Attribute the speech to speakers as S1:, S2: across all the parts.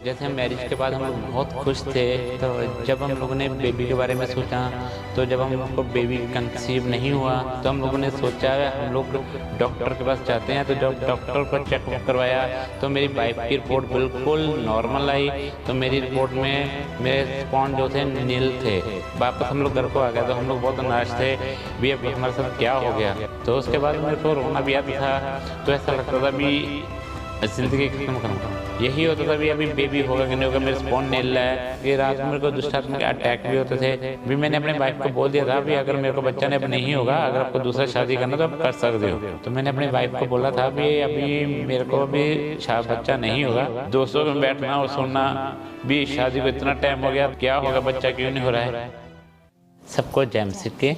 S1: जैसे हम मैरिज के बाद हम लोग बहुत खुश थे। तो जब हम लोगों ने बेबी के बारे में सोचा, तो जब हमको बेबी कंसीव नहीं हुआ तो हम लोगों ने सोचा हम लोग डॉक्टर के पास जाते हैं। तो जब डॉक्टर को चेकअप करवाया तो मेरी वाइफ की रिपोर्ट बिल्कुल नॉर्मल आई। तो मेरी रिपोर्ट में मेरे स्पॉन जो थे नील थे। वापस हम लोग घर को आ गए तो हम लोग बहुत निराश थे भी अब हमारे साथ क्या हो गया। तो उसके बाद मेरे को रोना भी आता था। तो ऐसा लगता था भी जिंदगी खत्म करूँ। यही होता था भी अभी बेबी होगा कि नहीं होगा, मेरे स्पॉन नील है। ये रात में मेरे को दुष्टात्मक अटैक भी होते थे। भी मैंने अपने वाइफ को बोल दिया था भी अगर मेरे को बच्चा अब नहीं होगा, अगर आपको दूसरा शादी करना तो आप कर सकते हो। तो मैंने अपनी वाइफ को बोला था भी अभी मेरे को अभी बच्चा नहीं होगा। दोस्तों में बैठना और सुनना भी शादी को इतना टाइम हो गया, क्या होगा, बच्चा क्यों नहीं हो रहा है। सबको जैमसिक के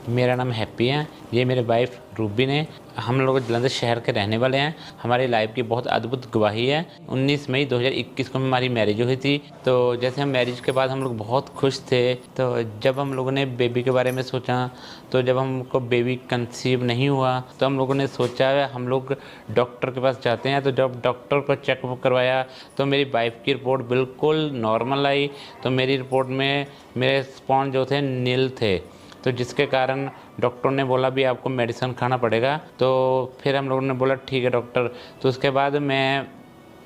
S1: मेरा नाम हैप्पी है, ये मेरे वाइफ रूबी ने। हम लोग जलंधर शहर के रहने वाले हैं। हमारी लाइफ की बहुत अद्भुत गवाही है। 19 मई 2021 को हमारी मैरिज हुई थी। तो जैसे हम मैरिज के बाद हम लोग बहुत खुश थे। तो जब हम लोगों ने बेबी के बारे में सोचा, तो जब हमको बेबी कंसीव नहीं हुआ तो हम लोगों ने सोचा हम लोग डॉक्टर के पास जाते हैं। तो जब डॉक्टर को चेकअप करवाया तो मेरी वाइफ की रिपोर्ट बिल्कुल नॉर्मल आई। तो मेरी रिपोर्ट में मेरे स्पॉन जो थे नील थे। तो जिसके कारण डॉक्टर ने बोला भी आपको मेडिसिन खाना पड़ेगा। तो फिर हम लोगों ने बोला ठीक है डॉक्टर। तो उसके बाद मैं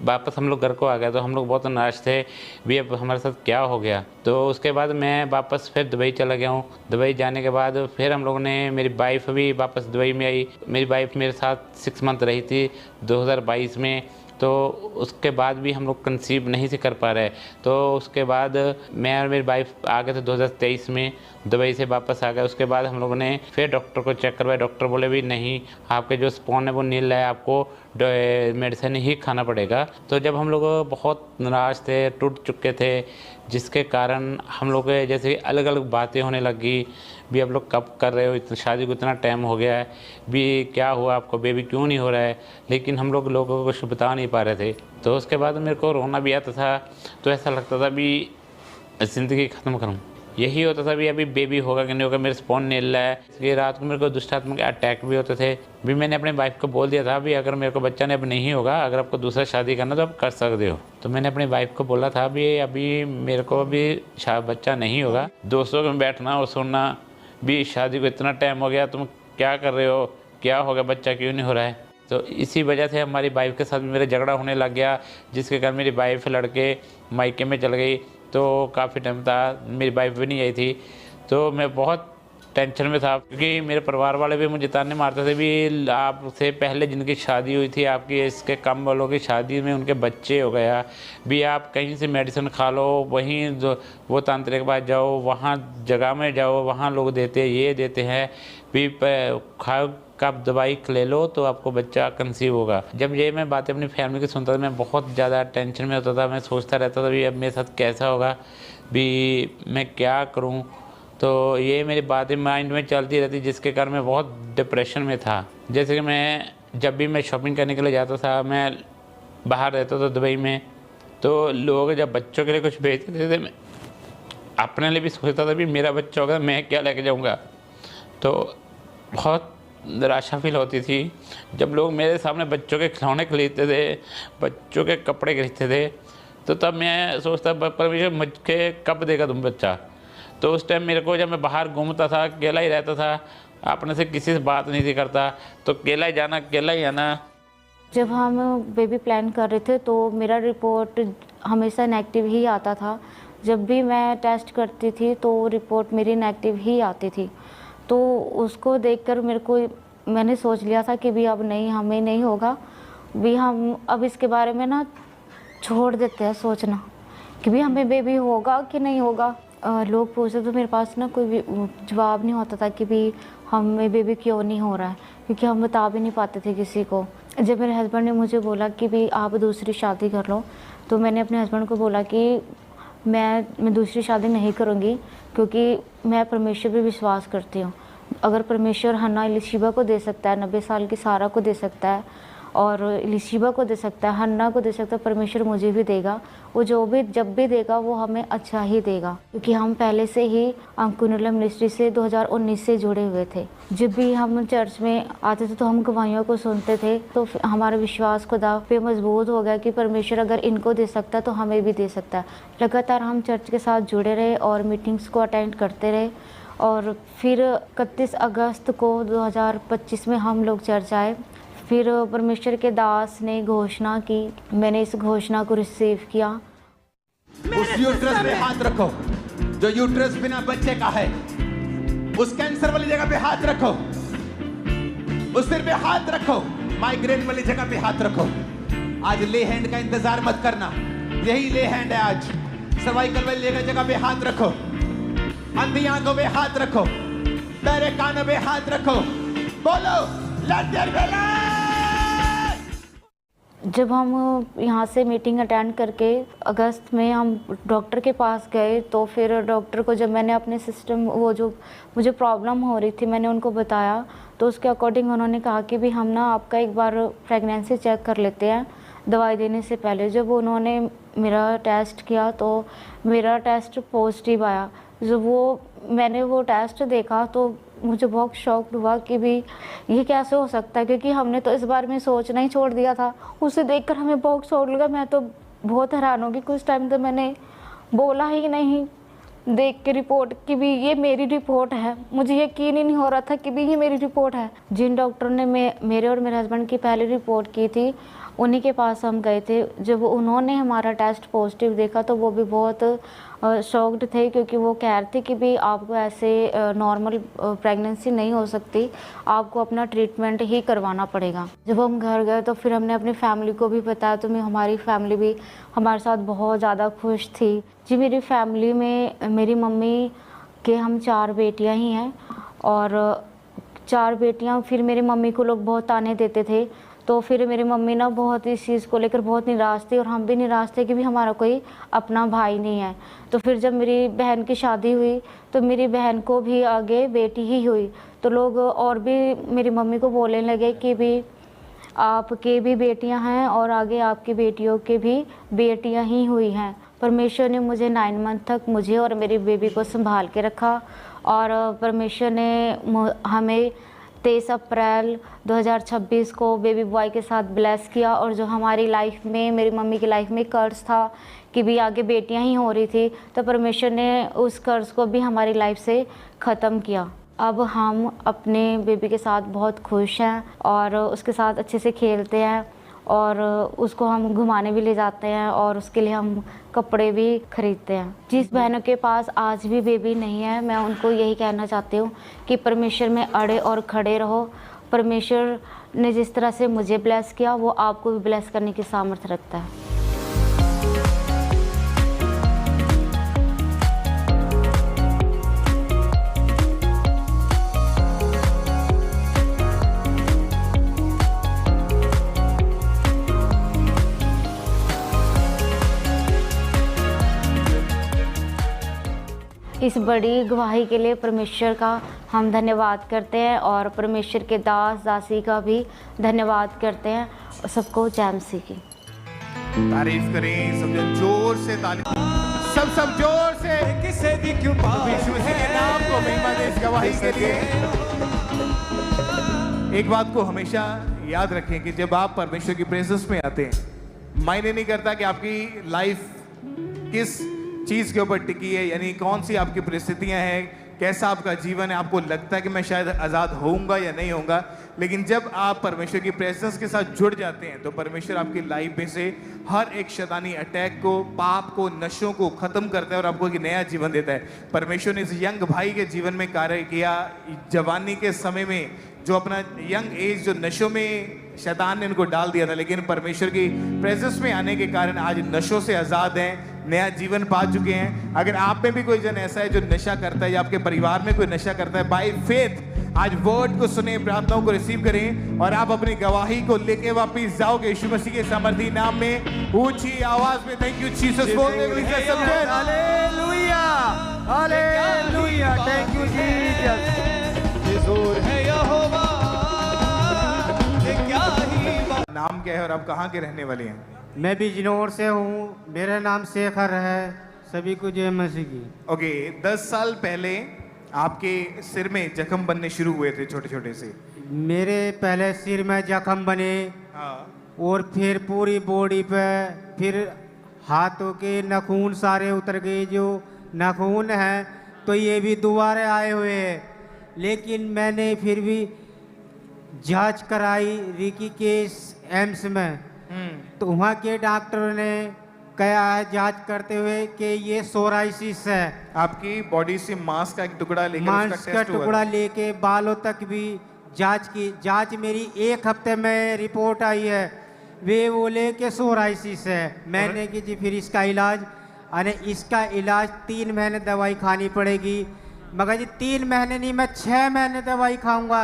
S1: वापस हम लोग घर को आ गए। तो हम लोग बहुत निराश थे भी अब हमारे साथ क्या हो गया। तो उसके बाद मैं वापस फिर दुबई चला गया हूँ। दुबई जाने के बाद फिर हम लोगों ने, मेरी वाइफ भी वापस दुबई में आई। मेरी वाइफ मेरे साथ 6 मंथ रही थी 2022 में। तो उसके बाद भी हम लोग कंसीव नहीं से कर पा रहे। तो उसके बाद मैं और मेरी वाइफ आ गए थे 2023 में, दुबई से वापस आ गए। उसके बाद हम लोगों ने फिर डॉक्टर को चेक करवाया। डॉक्टर बोले भी नहीं, आपके जो स्पॉन है वो नील है, आपको मेडिसिन ही खाना पड़ेगा। तो जब हम लोग बहुत निराश थे, टूट चुके थे, जिसके कारण हम लोग जैसे अलग अलग बातें होने लगी भी अब लोग कब कर रहे हो, इतना शादी को इतना टाइम हो गया है भी, क्या हुआ आपको, बेबी क्यों नहीं हो रहा है। लेकिन हम लोग लोगों को कुछ बता नहीं पा रहे थे। तो उसके बाद मेरे को रोना भी आता था। तो ऐसा लगता था भी ज़िंदगी ख़त्म करूँ। यही होता था भी अभी बेबी होगा कि नहीं होगा, मेरे स्पॉन नील है। ये रात को मेरे को दुष्टात्मक अटैक भी होते थे। भी मैंने अपने वाइफ को बोल दिया था भी अगर मेरे को बच्चा अब नहीं होगा, अगर आपको दूसरा शादी करना तो आप कर सकते हो। तो मैंने अपनी वाइफ को बोला था भी अभी मेरे को अभी बच्चा नहीं होगा। दोस्तों में बैठना और सुनना भी शादी को इतना टाइम हो गया, तुम क्या कर रहे हो, क्या होगा, बच्चा क्यों नहीं हो रहा है। तो इसी वजह से हमारी वाइफ के साथ मेरा झगड़ा होने लग गया, जिसके कारण मेरी वाइफ लड़के मायके में चल गई। तो काफ़ी टाइम था मेरी वाइफ भी नहीं आई थी। तो मैं बहुत टेंशन में था, क्योंकि मेरे परिवार वाले भी मुझे ताने मारते थे भी आपसे पहले जिनकी शादी हुई थी, आपकी इसके कम वालों की शादी में उनके बच्चे हो गया भी, आप कहीं से मेडिसिन खा लो, वहीं जो वो तांत्रिक के पास जाओ, वहाँ जगह में जाओ, वहाँ लोग देते ये देते हैं भी, खाओ कब दवाई ले लो तो आपको बच्चा कंसीव होगा। जब ये मैं बातें अपनी फैमिली की सुनता था, मैं बहुत ज़्यादा टेंशन में होता था। मैं सोचता रहता था भी अब मेरे साथ कैसा होगा, भी मैं क्या करूं। तो ये मेरी बातें माइंड में चलती रहती, जिसके कारण मैं बहुत डिप्रेशन में था। जैसे कि मैं जब भी मैं शॉपिंग करने के लिए जाता था, मैं बाहर रहता था दुबई में, तो लोग जब बच्चों के लिए कुछ भेजते थे, मैं अपने लिए भी सोचता था भी मेरा बच्चा होगा मैं क्या लेके जाऊँगा। तो बहुत निराशा फील होती थी जब लोग मेरे सामने बच्चों के खिलौने खरीदते थे, बच्चों के कपड़े खरीदते थे। तो तब मैं सोचता परमेश्वर मुझे कब देगा तुम बच्चा। तो उस टाइम मेरे को, जब मैं बाहर घूमता था, अकेला ही रहता था, अपने से किसी से बात नहीं थी करता, तो अकेला ही जाना अकेला ही आना।
S2: जब हम बेबी प्लान कर रहे थे तो मेरा रिपोर्ट हमेशा नेगेटिव ही आता था। जब भी मैं टेस्ट करती थी तो रिपोर्ट मेरी नेगेटिव ही आती थी। तो उसको देखकर मैंने सोच लिया था कि भी अब नहीं, हमें नहीं होगा भी, हम अब इसके बारे में ना छोड़ देते हैं सोचना कि भी हमें बेबी होगा कि नहीं होगा। लोग पूछते तो मेरे पास ना कोई भी जवाब नहीं होता था कि भी हमें बेबी क्यों नहीं हो रहा है, क्योंकि हम बता भी नहीं पाते थे किसी को। जब मेरे हस्बैंड ने मुझे बोला कि भी आप दूसरी शादी कर लो, तो मैंने अपने हस्बैंड को बोला कि मैं दूसरी शादी नहीं करूँगी, क्योंकि मैं परमेश्वर पे विश्वास करती हूँ। अगर परमेश्वर हन्ना इलिशीबा को दे सकता है, 90 साल की सारा को दे सकता है, और इलिशिबा को दे सकता है, हन्ना को दे सकता है, परमेश्वर मुझे भी देगा। वो जो भी जब भी देगा वो हमें अच्छा ही देगा, क्योंकि हम पहले से ही अंकुरला मिनिस्ट्री से 2019 से जुड़े हुए थे। जब भी हम चर्च में आते थे तो हम गवाहियों को सुनते थे, तो हमारा विश्वास खुदा पे मजबूत हो गया कि परमेश्वर अगर इनको दे सकता है तो हमें भी दे सकता है। लगातार हम चर्च के साथ जुड़े रहे और मीटिंग्स को अटेंड करते रहे, और फिर 31 अगस्त को 2025 में हम लोग चर्च आए। फिर परमेश्वर के दास ने घोषणा की, मैंने इस घोषणा को रिसीव किया।
S3: उस यूट्रस पे हाथ रखो जो यूट्रस बिना बच्चे का है, उस कैंसर वाली जगह पे हाथ रखो, उस सिर पे हाथ रखो, माइग्रेन वाली जगह पे हाथ रखो। आज ले हैंड का इंतजार मत करना, यही ले हैंड है। आज सर्वाइकल वाली जगह पे हाथ रखो, अंधी आंखों पे हाथ रखो, बहरे कानों पे हाथ रखो, बोलो लेट देयर बी लाइट।
S2: जब हम यहाँ से मीटिंग अटेंड करके अगस्त में हम डॉक्टर के पास गए, तो फिर डॉक्टर को जब मैंने अपने सिस्टम वो जो मुझे प्रॉब्लम हो रही थी मैंने उनको बताया, तो उसके अकॉर्डिंग उन्होंने कहा कि भी हम ना आपका एक बार प्रेगनेंसी चेक कर लेते हैं दवाई देने से पहले। जब उन्होंने मेरा टेस्ट किया तो मेरा टेस्ट पॉजिटिव आया। जब मैंने वो टेस्ट देखा तो मुझे बहुत शॉक्ड हुआ कि भी ये कैसे हो सकता है, क्योंकि हमने तो इस बारे में सोचना ही छोड़ दिया था। उसे देखकर हमें बहुत शॉक लगा। मैं तो बहुत हैरान हो गई। कुछ टाइम तो मैंने बोला ही नहीं देख के रिपोर्ट कि भी ये मेरी रिपोर्ट है। मुझे यकीन ही नहीं हो रहा था कि भी ये मेरी रिपोर्ट है। जिन डॉक्टर ने मेरे और मेरे हस्बैंड की पहली रिपोर्ट की थी उन्हीं के पास हम गए थे। जब उन्होंने हमारा टेस्ट पॉजिटिव देखा तो वो भी बहुत शॉक्ड थे, क्योंकि वो कह रहे थे कि भी आपको ऐसे नॉर्मल प्रेगनेंसी नहीं हो सकती, आपको अपना ट्रीटमेंट ही करवाना पड़ेगा। जब हम घर गए तो फिर हमने अपनी फैमिली को भी बताया, तो हमारी फैमिली भी हमारे साथ बहुत ज़्यादा खुश थी। जी मेरी फैमिली में मेरी मम्मी के हम 4 बेटियां ही हैं, और 4 बेटियां। फिर मेरी मम्मी को लोग बहुत ताने देते थे, तो फिर मेरी मम्मी ना बहुत इस चीज़ को लेकर बहुत निराश थी, और हम भी निराश थे कि भी हमारा कोई अपना भाई नहीं है। तो फिर जब मेरी बहन की शादी हुई तो मेरी बहन को भी आगे बेटी ही हुई, तो लोग और भी मेरी मम्मी को बोलने लगे कि भी आपके भी बेटियां हैं और आगे आपकी बेटियों के भी बेटियां ही हुई हैं। परमेश्वर ने मुझे 9 मंथ तक मुझे और मेरी बेबी को संभाल के रखा, और परमेश्वर ने हमें 23 अप्रैल 2026 को बेबी बॉय के साथ ब्लेस किया। और जो हमारी लाइफ में मेरी मम्मी की लाइफ में कर्ज था कि भी आगे बेटियां ही हो रही थी, तो परमेश्वर ने उस कर्ज को भी हमारी लाइफ से ख़त्म किया। अब हम अपने बेबी के साथ बहुत खुश हैं और उसके साथ अच्छे से खेलते हैं, और उसको हम घुमाने भी ले जाते हैं, और उसके लिए हम कपड़े भी खरीदते हैं। जिस बहनों के पास आज भी बेबी नहीं है, मैं उनको यही कहना चाहती हूँ कि परमेश्वर में अड़े और खड़े रहो। परमेश्वर ने जिस तरह से मुझे ब्लेस किया वो आपको भी ब्लेस करने की सामर्थ्य रखता है। इस बड़ी गवाही के लिए परमेश्वर का हम धन्यवाद करते हैं, और परमेश्वर के दास दासी का भी धन्यवाद करते हैं। सबको जय मसीह की
S3: तारीफ करें। सब जन जोर से ताली, सब जोर से
S4: किसे दी क्यों
S3: यीशु मसीह के नाम को महिमा दे इस गवाही के लिए। एक बात को हमेशा याद रखें कि जब आप परमेश्वर की प्रेजेंस में आते हैं, मायने नहीं करता कि आपकी लाइफ किस चीज के ऊपर टिकी है, यानी कौन सी आपकी परिस्थितियां हैं, कैसा आपका जीवन है। आपको लगता है कि मैं शायद आज़ाद होऊंगा या नहीं होऊंगा, लेकिन जब आप परमेश्वर की प्रेजेंस के साथ जुड़ जाते हैं तो परमेश्वर आपकी लाइफ में से हर एक शैतानी अटैक को, पाप को, नशों को खत्म करता है और आपको एक नया जीवन देता है। परमेश्वर ने इस यंग भाई के जीवन में कार्य किया। जवानी के समय में जो अपना यंग एज जो नशों में शैतान ने उनको डाल दिया था, लेकिन परमेश्वर की प्रेजेंस में आने के कारण आज नशों से आज़ाद हैं, नया जीवन पा चुके हैं। अगर आप में भी कोई जन ऐसा है जो नशा करता है या आपके परिवार में कोई नशा करता है, बाय फेथ आज वर्ड को सुने, प्रार्थनाओं को रिसीव करें और आप अपनी गवाही को लेके वापिस जाओगे यीशु मसीह के सामर्थी नाम में। ऊंची आवाज में थैंक यू जीसस बोलने के लिए सब जन
S4: hallelujah hallelujah, thank you Jesus. जोर है यहोवा, ये क्या ही
S3: नाम क्या है और आप कहाँ के रहने वाले हैं?
S4: मैं बिजनौर से हूँ, मेरा नाम शेखर है। सभी को जय मसीह की।
S3: ओके, 10 साल पहले आपके सिर में जख्म बनने शुरू हुए थे छोटे छोटे से।
S4: मेरे पहले सिर में जख्म बने
S3: हाँ।
S4: और फिर पूरी बॉडी पे, फिर हाथों के नाखून सारे उतर गए जो नाखून हैं, तो ये भी दोबारा आए हुए हैं। लेकिन मैंने फिर भी जांच कराई ऋषिकेश एम्स में, तो वहाँ के डॉक्टरों ने कहा है जांच करते हुए कि ये सोराइसिस है।
S3: आपकी बॉडी से मांस का एक टुकड़ा लेकर
S4: मांस
S3: उसका
S4: का
S3: टेस्ट हुआ
S4: टुकड़ा
S3: था।
S4: लेके बालों तक भी जांच की। जांच मेरी 1 हफ्ते में रिपोर्ट आई है, वे बोले कि सोराइसिस है। मैंने कि जी फिर इसका इलाज, अरे इसका इलाज 3 महीने दवाई खानी पड़ेगी। मगर जी 3 महीने नहीं, मैं 6 महीने दवाई खाऊंगा।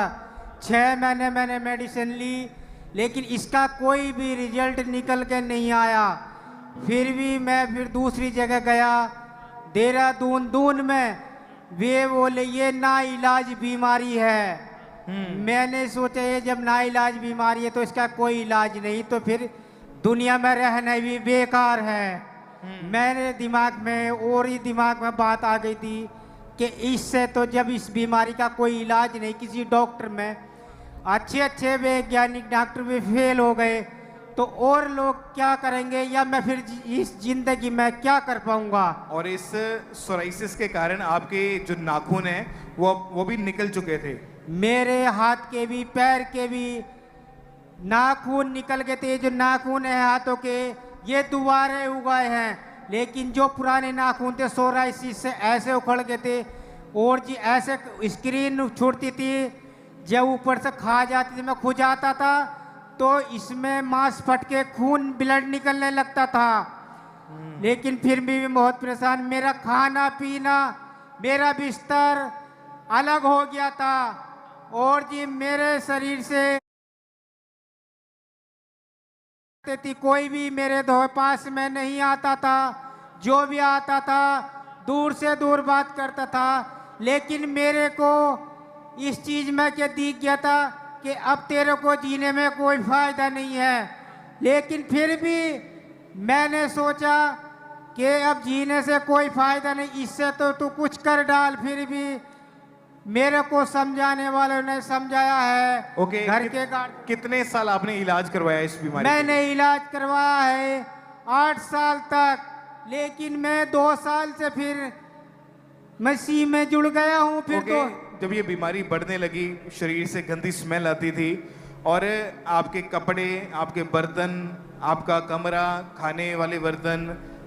S4: 6 महीने मैंने मेडिसिन ली, लेकिन इसका कोई भी रिजल्ट निकल के नहीं आया। फिर भी मैं फिर दूसरी जगह गया, देहरादून में, वे बोले ये ना इलाज बीमारी है। मैंने सोचा ये जब ना इलाज बीमारी है तो इसका कोई इलाज नहीं, तो फिर दुनिया में रहना भी बेकार है। मेरे दिमाग में और ही दिमाग में बात आ गई थी कि इससे तो जब इस बीमारी का कोई इलाज नहीं, किसी डॉक्टर में अच्छे वैज्ञानिक डॉक्टर भी फेल हो गए, तो और लोग क्या करेंगे, या मैं फिर इस जिंदगी में क्या कर पाऊंगा।
S3: और इस सोराइसिस के कारण आपके जो नाखून हैं वो भी निकल चुके थे।
S4: मेरे हाथ के भी, पैर के भी नाखून निकल गए थे। जो नाखून है हाथों के, ये दोबारा उगाए हैं, लेकिन जो पुराने नाखून थे सोराइसिस से ऐसे उखड़ गए थे। और जी ऐसे स्क्रीन छूटती थी, जब ऊपर से खा जाती थी, मैं खो जाता था तो इसमें मांस फट के खून ब्लड निकलने लगता था। लेकिन फिर भी मैं बहुत परेशान, मेरा खाना पीना, मेरा बिस्तर अलग हो गया था। और जी मेरे शरीर से थी, कोई भी मेरे पास में नहीं आता था। जो भी आता था दूर से दूर बात करता था। लेकिन मेरे को इस चीज में क्या दिख गया था कि अब तेरे को जीने में कोई फायदा नहीं है। लेकिन फिर भी मैंने सोचा कि अब जीने से कोई फायदा नहीं, इससे तो तू कुछ कर डाल। फिर भी मेरे को समझाने वालों ने समझाया है।
S3: ओके,
S4: घर के
S3: कितने साल आपने इलाज करवाया इस बीमारी का?
S4: मैंने इलाज करवाया है 8 साल तक, लेकिन मैं 2 साल से फिर मसीह में जुड़ गया हूँ। फिर
S3: ओके,
S4: तो
S3: जब ये बीमारी बढ़ने लगी, शरीर से गंदी स्मेल आती थी और आपके कपड़े, आपके बर्तन, आपका कमरा, खाने वाले बर्तन,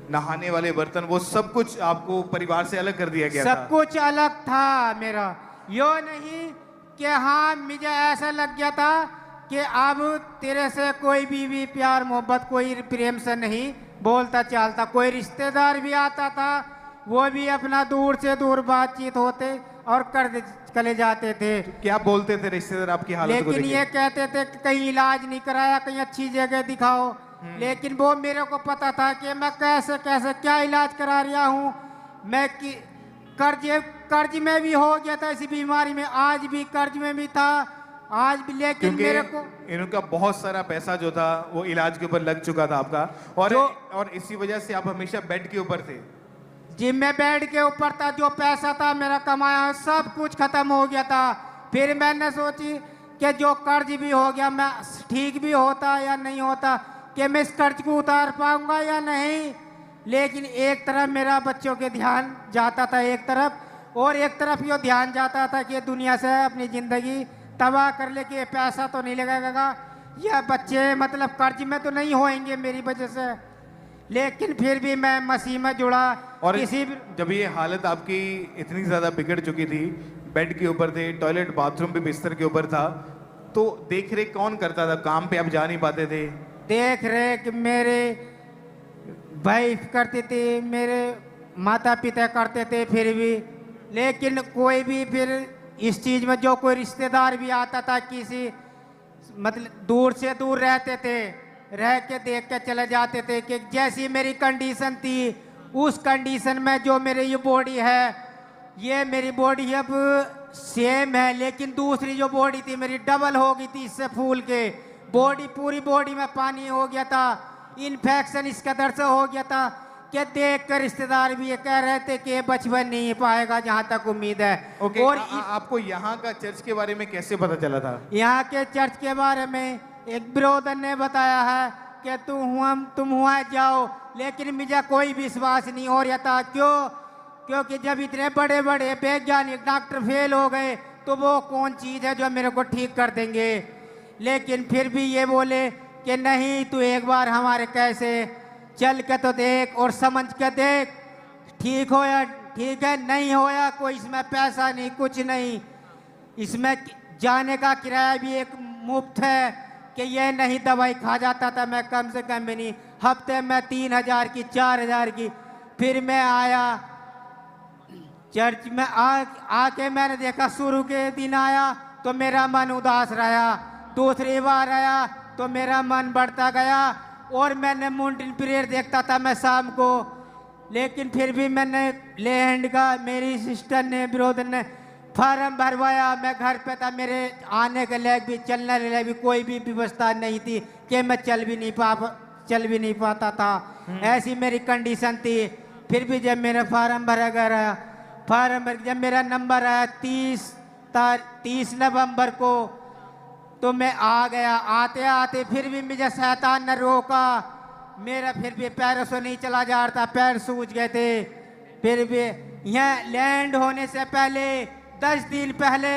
S3: नहाने वाले बर्तन, वो सब कुछ आपको परिवार से अलग कर दिया गया था।
S4: सब कुछ अलग था मेरा। यो नहीं कि हाँ मुझे ऐसा लग गया था कि अब तेरे से कोई भी प्यार मोहब्बत, कोई प्रेम से नहीं बोलता चालता। कोई रिश्तेदार भी आता था, वो भी अपना दूर से दूर बातचीत होते और कर चले जाते थे।
S3: क्या बोलते थे रिश्तेदार आपकी हालत को
S4: लेकिन
S3: देख
S4: ये कहते थे कि कहीं इलाज नहीं कराया, कहीं अच्छी जगह दिखाओ। लेकिन वो मेरे को पता था कि मैं कैसे कैसे क्या इलाज करा रहा हूँ। मैं कर्ज में भी हो गया था इसी बीमारी में, आज भी कर्ज में भी था आज भी। लेकिन मेरे को
S3: इनका बहुत सारा पैसा जो था वो इलाज के ऊपर लग चुका था आपका, और इसी वजह से आप हमेशा बेड के ऊपर थे।
S4: जिम में बेड के ऊपर था। जो पैसा था मेरा कमाया सब कुछ खत्म हो गया था। फिर मैंने सोची कि जो कर्ज भी हो गया, मैं ठीक भी होता या नहीं होता, कि मैं इस कर्ज को उतार पाऊंगा या नहीं। लेकिन एक तरफ मेरा बच्चों के ध्यान जाता था एक तरफ, और एक तरफ ये ध्यान जाता था कि दुनिया से अपनी ज़िंदगी तबाह कर ले, कि पैसा तो नहीं लगेगा या बच्चे मतलब कर्ज में तो नहीं होएंगे मेरी वजह से। लेकिन फिर भी मैं मसीह में जुड़ा।
S3: और
S4: किसी भी
S3: जब ये हालत आपकी इतनी ज़्यादा बिगड़ चुकी थी, बेड के ऊपर थे, टॉयलेट बाथरूम भी बिस्तर के ऊपर था, तो देख रेख कौन करता था? काम पे आप जा नहीं पाते थे।
S4: देख रेख मेरे वाइफ करते थे, मेरे माता पिता करते थे फिर भी। लेकिन कोई भी फिर इस चीज़ में जो कोई रिश्तेदार भी आता था, किसी मतलब दूर से दूर रहते थे, रह के देख के चले जाते थे कि जैसी मेरी कंडीशन थी उस कंडीशन में जो मेरी ये बॉडी है, ये मेरी बॉडी अब सेम है। लेकिन दूसरी जो बॉडी थी मेरी डबल हो गई थी इससे फूल के। बॉडी पूरी बॉडी में पानी हो गया था, इन्फेक्शन इस कदर से हो गया था कि देख कर रिश्तेदार भी ये कह रहे थे कि ये बचपन नहीं पाएगा, जहाँ तक उम्मीद है।
S3: ओके,
S4: और
S3: आपको यहाँ का चर्च के बारे में कैसे पता चला था?
S4: यहाँ के चर्च के बारे में एक ब्रोदर ने बताया है कि तुम हुआ जाओ, लेकिन मुझे कोई विश्वास नहीं हो रहा था। क्योंकि जब इतने बड़े बड़े वैज्ञानिक डॉक्टर फेल हो गए तो वो कौन चीज़ है जो मेरे को ठीक कर देंगे। लेकिन फिर भी ये बोले कि नहीं, तू एक बार हमारे कैसे चल के तो देख और समझ के देख, ठीक होया ठीक है, नहीं होया कोई इसमें पैसा नहीं, कुछ नहीं, इसमें जाने का किराया भी एक मुफ्त है कि ये नहीं दवाई खा जाता था मैं कम से कम भी नहीं, हफ्ते में 3000 की 4000 की। फिर मैं आया चर्च में आके मैंने देखा, शुरू के दिन आया तो मेरा मन उदास रहा, दूसरी बार आया तो मेरा मन बढ़ता गया और मैंने माउंटेन प्रेयर देखता था मैं शाम को। लेकिन फिर भी मैंने लैंड का मेरी सिस्टर ने ब्रदर ने फार्म भरवाया, मैं घर पे था, मेरे आने के लिए भी चलने के लिए भी कोई भी व्यवस्था नहीं थी कि मैं चल भी नहीं पाता था, ऐसी मेरी कंडीशन थी। फिर भी जब मेरा फार्म भरा गया, जब मेरा नंबर आया 30 नवंबर को तो मैं आ गया। आते आते फिर भी मुझे शैतान ने रोका, मेरा फिर भी पैरों से नहीं चला जा रहा था, पैर सूज गए थे। फिर भी यहाँ लैंड होने से पहले 10 दिन पहले,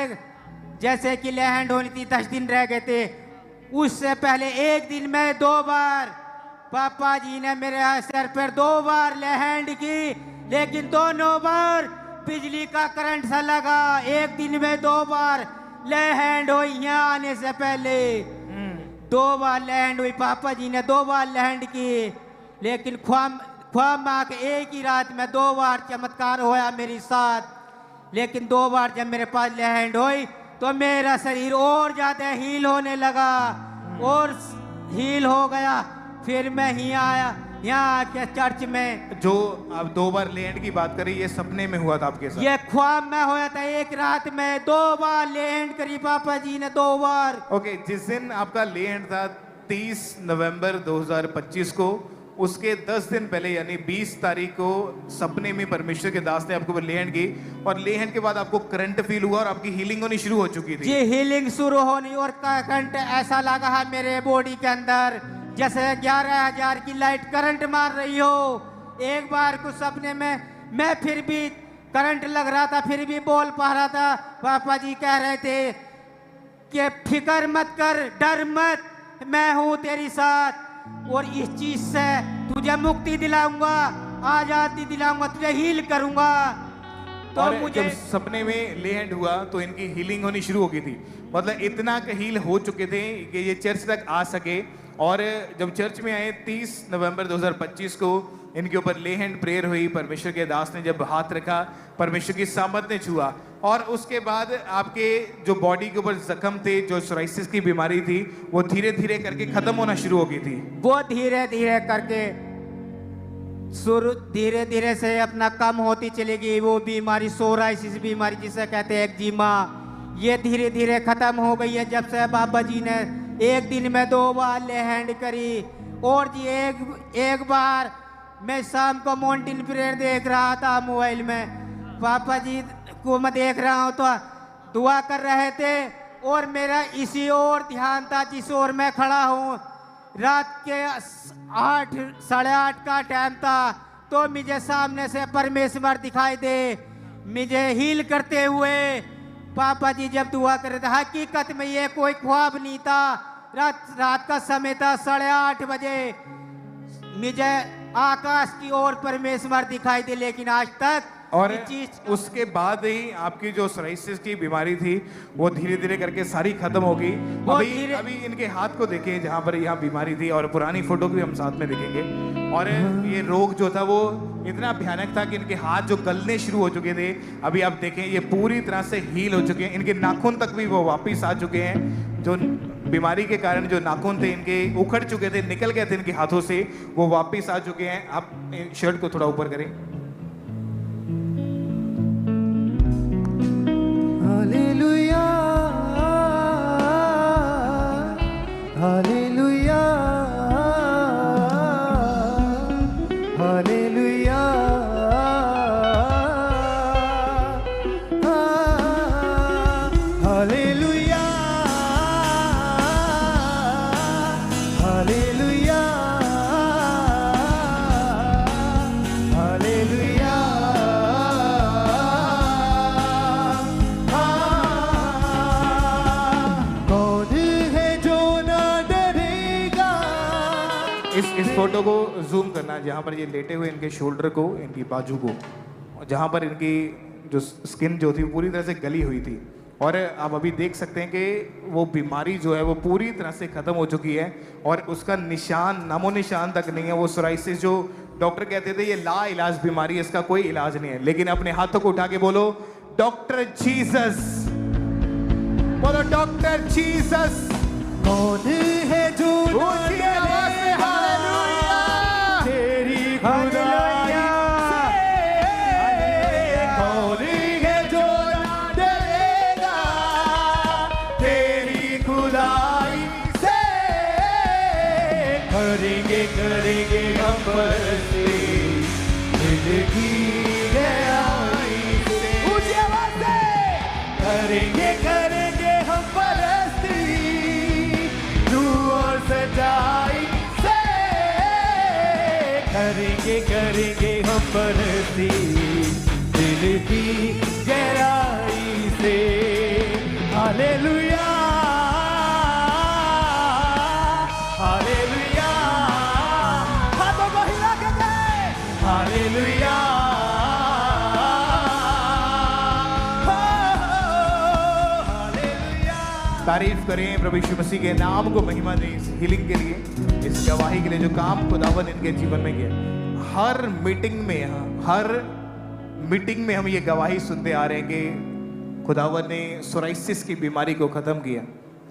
S4: जैसे कि लैंड होनी थी 10 दिन रह गए थे, उससे पहले एक दिन में 2 बार पापा जी ने मेरे सर पर 2 बार लैंड की, लेकिन दोनों बार बिजली का करंट सा लगा। एक दिन में 2 बार लैंड हुई, यहाँ आने से पहले 2 बार लैंड हुई, पापा जी ने 2 बार लैंड की। लेकिन ख्वाब में आके एक ही रात में 2 बार चमत्कार होया मेरे साथ। लेकिन 2 बार जब मेरे पास लैंड हुई तो मेरा शरीर और ज़्यादा हील होने लगा और हील हो गया। फिर मैं ही आया यहाँ आके चर्च में।
S3: जो आप 2 बार लैंड की बात करी, ये सपने में हुआ था आपके साथ?
S4: ये ख्वाब में होया था, एक रात में 2 बार लैंड करी पापा जी ने 2 बार।
S3: ओके, जिस दिन आपका लैंड था 30 नवंबर 2025 को, उसके 10 दिन पहले यानी 20 तारीख को सपने में परमेश्वर के दास ने आपको लैंड की, और लैंड के बाद आपको करंट फील हुआ और आपकी हीलिंग होनी शुरू हो चुकी थी।
S4: जी, हीलिंग शुरू होनी और करंट ऐसा लगा है मेरे बॉडी के अंदर जैसे 11,000 की लाइट करंट मार रही हो। एक बार कुछ सपने में मैं फिर भी करंट लग रहा था, फिर भी बोल पा रहा था। पापा जी कह रहे थे कि फिक्र मत कर, डर मत, मैं हूं तेरी साथ और इस चीज से तुझे मुक्ति दिलाऊंगा, आजादी दिलाऊंगा, तुझे हील करूंगा। तो मुझे
S3: जब सपने में लैंड हुआ तो इनकी हीलिंग होनी शुरू हो गई थी, मतलब इतना हील हो चुके थे कि ये चर्च तक आ सके। और जब चर्च में आए 30 नवंबर 2025 को इनके ऊपर ले हैंड प्रेयर हुई, परमेश्वर के दास ने जब हाथ रखा, परमेश्वर की सामत ने छुआ, और उसके बाद आपके जो बॉडी के ऊपर जख्म थे, जो सोराइसिस की बीमारी थी, वो धीरे धीरे करके खत्म होना शुरू हो गई थी।
S4: वो धीरे धीरे करके धीरे धीरे से अपना कम होती चली गई। वो बीमारी सोराइसिस बीमारी जिसे कहते हैं एक्जिमा, ये धीरे धीरे खत्म हो गई है जब से बाबा जी ने एक दिन में 2 बार ले हैंड करी। और जी एक बार मैं शाम को माउंटेन प्रेयर देख रहा था मोबाइल में, पापा जी को मैं देख रहा हूँ तो दुआ कर रहे थे और मेरा इसी ओर ध्यान था जिस ओर मैं खड़ा हूँ। रात के 8 साढ़े 8 का टाइम था तो मुझे सामने से परमेश्वर दिखाई दे, मुझे हील करते हुए। पापा जी जब दुआ कर रहे थे, हकीकत में ये कोई ख्वाब नहीं था, रात का समय था 8:30 बजे, मुझे आकाश की ओर परमेश्वर दिखाई दे। लेकिन आज तक
S3: और उसके बाद ही आपकी जो सोराइसिस की बीमारी थी वो धीरे धीरे करके सारी खत्म हो गई। अभी इनके हाथ को देखें जहाँ पर यहाँ बीमारी थी, और पुरानी फोटो भी हम साथ में देखेंगे। और ये रोग जो था वो इतना भयानक था कि इनके हाथ जो गलने शुरू हो चुके थे, अभी आप देखें ये पूरी तरह से हील हो चुके हैं। इनके नाखून तक भी वो वापिस आ चुके हैं। जो बीमारी के कारण जो नाखून थे इनके उखड़ चुके थे, निकल गए थे इनके हाथों से, वो वापिस आ चुके हैं। आप शर्ट को थोड़ा ऊपर करें।
S5: Hallelujah, hallelujah.
S3: फोटो को जूम करना, जहाँ पर ये लेटे हुए इनके शोल्डर को, इनकी बाजू को, जहाँ पर इनकी जो स्किन जो थी पूरी तरह से गली हुई थी, और आप अभी देख सकते हैं कि वो बीमारी जो है वो पूरी तरह से ख़त्म हो चुकी है और उसका निशान, नामो निशान तक नहीं है। वो सोराइसिस जो डॉक्टर कहते थे ये ला इलाज बीमारी है, इसका कोई इलाज नहीं है। लेकिन अपने हाथों को उठा के बोलो डॉक्टर जीसस, बोलो डॉक्टर जीसस।
S4: कौन है जो
S3: ऊंची आवाज में हालेलुया,
S4: तेरी खुदाई से,
S3: कौन है जो डरेगा तेरी खुदाई से,
S4: करेंगे करेंगे हम बरसे दिल की गहराई से।
S3: ऊंची आवाज से
S4: करेंगे करेंगे हम परस्ती तू और सच्चाई से, करेंगे करेंगे हम परस्ती दिल की गहराई से। हालेलुया हालेलुया, हाथों को हिला के गए हालेलुया।
S3: तारीफ करें प्रभु यीशु मसीह के नाम को महिमा दें इस हीलिंग के लिए, इस गवाही के लिए जो काम खुदावंद इनके जीवन में किया। हर मीटिंग में हम ये गवाही सुनते आ रहे हैं कि खुदावंद ने सोराइसिस की बीमारी को ख़त्म किया,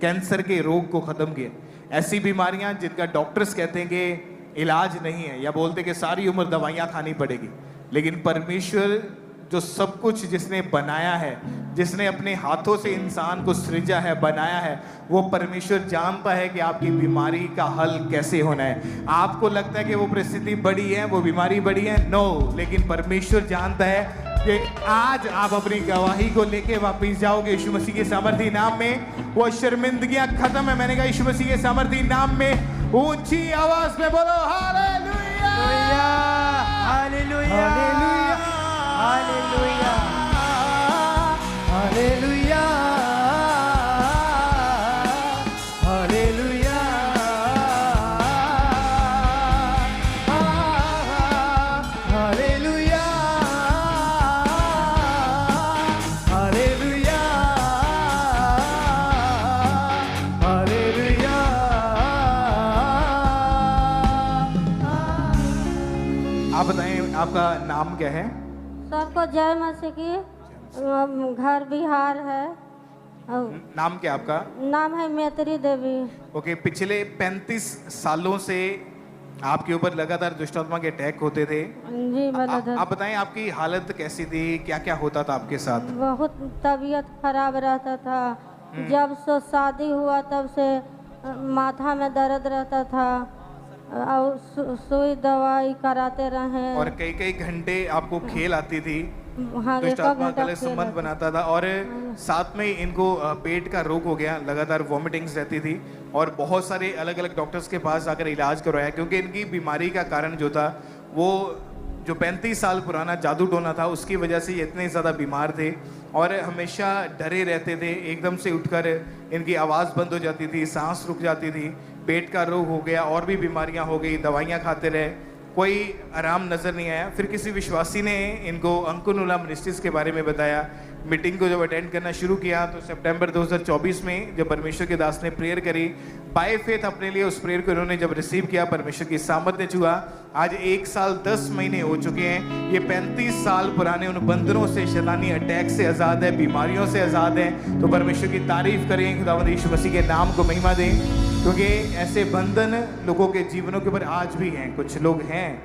S3: कैंसर के रोग को ख़त्म किया। ऐसी बीमारियां जिनका डॉक्टर्स कहते हैं कि इलाज नहीं है, या बोलते कि सारी उम्र दवाइयां खानी पड़ेगी, लेकिन परमेश्वर जो सब कुछ जिसने बनाया है, जिसने अपने हाथों से इंसान को सृजा है, बनाया है, वो परमेश्वर जानता है कि आपकी बीमारी का हल कैसे होना है। आपको लगता है कि वो परिस्थिति बड़ी है, वो बीमारी बड़ी है, नो, लेकिन परमेश्वर जानता है कि आज आप अपनी गवाही को लेके वापस जाओगे यीशु मसीह के सामर्थी नाम में। वो शर्मिंदगियां खत्म है, मैंने कहा यीशु मसीह के सामर्थी नाम में। ऊंची आवाज में बोलो हालेलुया
S4: हालेलुया हालेलुया हालेलुया हालेलुया हालेलुया हालेलुया हालेलुया।
S3: आप बताएं आपका नाम क्या है?
S5: सबको जय मसीह की। घर बिहार है।
S3: नाम क्या आपका?
S5: नाम है मैत्री देवी।
S3: ओके, पिछले 35 सालों से आपके ऊपर लगातार दुष्टात्मा के अटैक होते थे।
S5: जी बता।
S3: आप बताएं आपकी हालत कैसी थी, क्या क्या होता था आपके साथ?
S5: बहुत तबीयत खराब रहता था। जब से शादी हुआ तब से माथा में दर्द रहता था और सुई दवाई कराते रहे।
S3: और कई कई घंटे आपको खेल आती थी,
S5: हाँ,
S3: दुष्टात्मा
S5: घंटा
S3: का संबंध
S5: खेल
S3: बनाता था, और साथ में इनको पेट का रोग हो गया, लगातार वॉमिटिंग्स रहती थी, और बहुत सारे अलग अलग डॉक्टर्स के पास जाकर इलाज करवाया, क्योंकि इनकी बीमारी का कारण जो था वो जो 35 साल पुराना जादू टोना था उसकी वजह से ये इतने ज़्यादा बीमार थे और हमेशा डरे रहते थे। एकदम से उठकर इनकी आवाज़ बंद हो जाती थी, सांस रुक जाती थी, पेट का रोग हो गया, और भी बीमारियां हो गई, दवाइयां खाते रहे, कोई आराम नज़र नहीं आया। फिर किसी विश्वासी ने इनको अंकुनुला मिनिस्ट्रीज के बारे में बताया। मीटिंग को जब अटेंड करना शुरू किया तो सितंबर 2024 में जब परमेश्वर के दास ने प्रेयर करी, बाय फेथ अपने लिए उस प्रेयर को इन्होंने जब रिसीव किया, परमेश्वर की सामर्थ ने छुआ। आज 1 साल 10 महीने हो चुके हैं, ये 35 साल पुराने उन बंधनों से, शैतानी अटैक से आज़ाद है, बीमारियों से आज़ाद है। तो परमेश्वर की तारीफ करें, खुदावंद यीशु मसीह के नाम को महिमा दें, क्योंकि ऐसे बंधन लोगों के जीवनों के ऊपर आज भी हैं। कुछ लोग हैं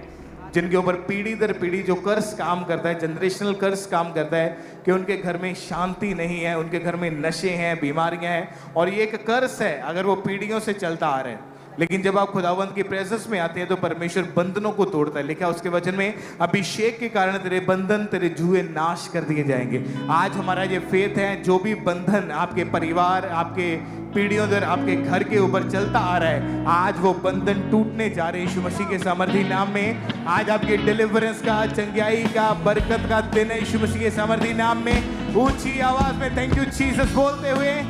S3: जिनके ऊपर पीढ़ी दर पीढ़ी जो कर्स काम करता है, जनरेशनल कर्स काम करता है, कि उनके घर में शांति नहीं है, उनके घर में नशे हैं, बीमारियां हैं, और ये एक कर्स है अगर वो पीढ़ियों से चलता आ रहा है। लेकिन जब आप खुदावंद की प्रेजेंस में आते हैं तो परमेश्वर बंधनों को तोड़ता है। लिखा उसके वचन में, अभिषेक के कारण तेरे बंधन, तेरे जुए नाश कर दिए जाएंगे। आज हमारा ये फेथ है, जो भी बंधन आपके परिवार, आपके पीढ़ियों दर, आपके घर के ऊपर चलता आ रहा है, आज वो बंधन टूटने जा रहे हैं यीशु मसीह के सामर्थी नाम में। आज आपके डिलीवरेंस का, चंगाई का, बरकत का दिन है यीशु मसीह के सामर्थी नाम में। ऊंची आवाज में थैंक यू जीसस बोलते हुए,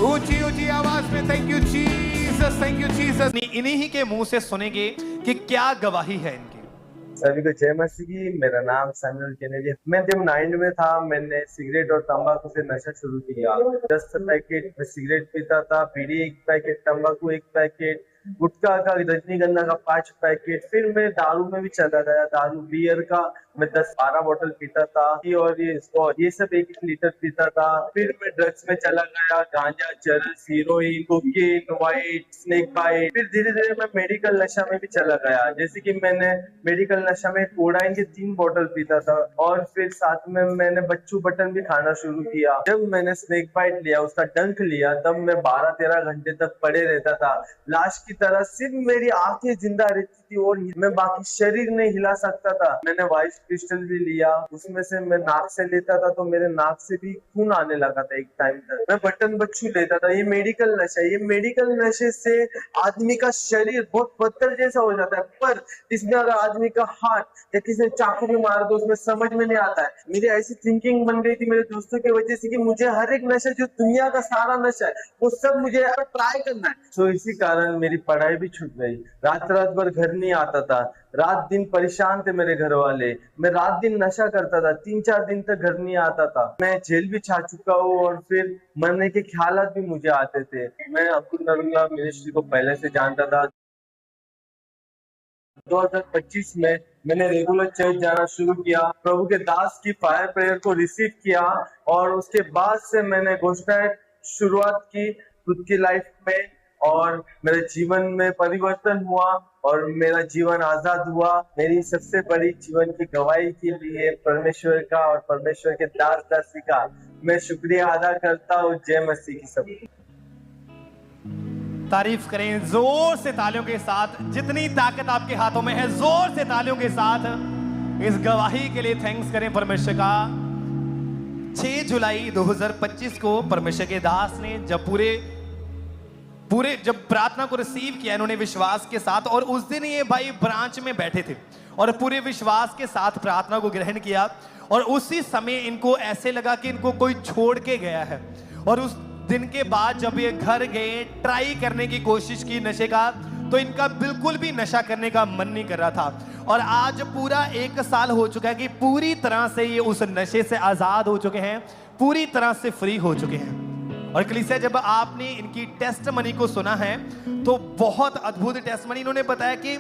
S3: ऊंची ऊंची आवाज में thank you Jesus. Jesus, thank you Jesus.
S6: इन्हीं ही के मुंह से सुनेंगे कि क्या गवाही है इनकी।
S7: सभी को जय मसीह की। मेरा नाम सैमुअल केनेडी। मैं जब 9 में था मैंने सिगरेट और तंबाकू से नशा शुरू किया। 10 पैकेट में सिगरेट पीता था, बीड़ी 1 पैकेट, तंबाकू 1 पैकेट, गुटखा का, रजनीगंधा का 5 पैकेट। फिर मैं दारू में भी चला गया। दारू बियर का मैं 10-12 बोतल पीता था और ये सब 1 लीटर पीता था। फिर मैं ड्रग्स में चला गया, गांजा, चरस, heroin, cocaine, white, snake bite. फिर धीरे धीरे मैं मेडिकल नशा में भी चला गया। जैसे कि मैंने मेडिकल नशा में कोडाइन के 3 बोतल पीता था और फिर साथ में मैंने बच्चू बटन भी खाना शुरू किया। जब मैंने स्नेक बाइट लिया, उसका डंक लिया, तब मैं 12-13 घंटे तक पड़े रहता था। लाश की तरह सिर्फ मेरी आंखें जिंदा रहती थी और मैं बाकी शरीर नहीं हिला सकता था। मैंने वाइट क्रिस्टल भी लिया, उसमें से मैं नाक से लेता था तो मेरे नाक से भी खून आने लगा था एक टाइम तक। मैं बटन बच्चू लेता था। ये मेडिकल नशा, ये मेडिकल नशे से आदमी का शरीर बहुत पत्थर जैसा हो जाता है, पर इसमें अगर आदमी का हाथ या किसी चाकू भी मार दो उसमें समझ में नहीं आता है। मेरी ऐसी थिंकिंग बन गई थी मेरे दोस्तों की वजह से कि मुझे हर एक नशा, जो दुनिया का सारा नशा है, वो सब मुझे ट्राई करना है। तो इसी कारण मेरी पढ़ाई भी छूट गई। रात भर घर नहीं आता था, रात दिन परेशान थे मेरे घर वाले। मैं रात दिन नशा करता था, 3-4 दिन तक घर नहीं आता था। मैं जेल भी छा चुका हूँ और फिर मरने के ख्यालात भी मुझे आते थे। मैं अब्दुल नरूल्लाह मिनिस्ट्री को पहले से जानता था। 2025 में मैंने रेगुलर चर्च जाना शुरू किया, प्रभु के दास की फायर प्रेयर को रिसीव किया और उसके बाद से मैंने घोषणा शुरुआत की खुद की लाइफ में और मेरे जीवन में परिवर्तन हुआ और मेरा जीवन आजाद हुआ। मेरी सबसे बड़ी जीवन की गवाही के लिए परमेश्वर का और परमेश्वर के दास दासी का मैं शुक्रिया अदा करता हूँ। जय मसीह की सब।
S6: तारीफ करें जोर से तालियों के साथ। जितनी ताकत आपके हाथों में है, जोर से तालियों के साथ इस गवाही के लिए थैंक्स करें परमेश्वर का। 6 जुलाई 2025 को परमेश्वर के दास ने जब प्रार्थना को रिसीव किया, इन्होंने विश्वास के साथ, और उस दिन ये भाई ब्रांच में बैठे थे और पूरे विश्वास के साथ प्रार्थना को ग्रहण किया और उसी समय इनको ऐसे लगा कि इनको कोई छोड़ के गया है। और उस दिन के बाद जब ये घर गए, ट्राई करने की कोशिश की नशे का, तो इनका बिल्कुल भी नशा करने का मन नहीं कर रहा था। और आज पूरा 1 साल हो चुका है कि पूरी तरह से ये उस नशे से आजाद हो चुके हैं, पूरी तरह से फ्री हो चुके हैं। और कलीसिया, जब आपने इनकी टेस्टमनी को सुना है तो बहुत अद्भुत टेस्टमनी। इन्होंने बताया कि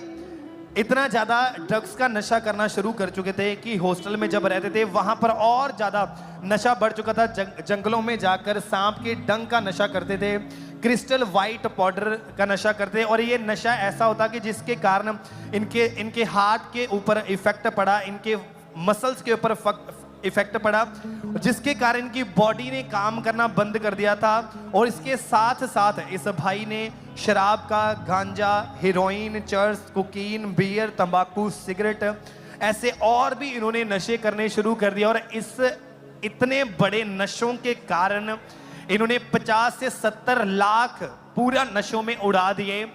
S6: इतना ज्यादा ड्रग्स का नशा करना शुरू कर चुके थे कि हॉस्टल में जब रहते थे वहां पर और ज्यादा नशा बढ़ चुका था। जंगलों में जाकर सांप के डंक का नशा करते थे, क्रिस्टल वाइट पाउडर का नशा करते। और ये नशा ऐसा होता कि जिसके कारण इनके हार्ट के ऊपर इफेक्ट पड़ा, इनके मसल्स के ऊपर इफेक्ट पड़ा, जिसके कारण इनकी बॉडी ने काम करना बंद कर दिया था। और इसके साथ साथ इस भाई ने शराब का, गांजा, हीरोइन, चर्स, कोकीन, बियर, तंबाकू, सिगरेट, ऐसे और भी इन्होंने नशे करने शुरू कर दिया। और इस इतने बड़े नशों के कारण इन्होंने 50 से 70 लाख पूरा नशों में उड़ा दिए।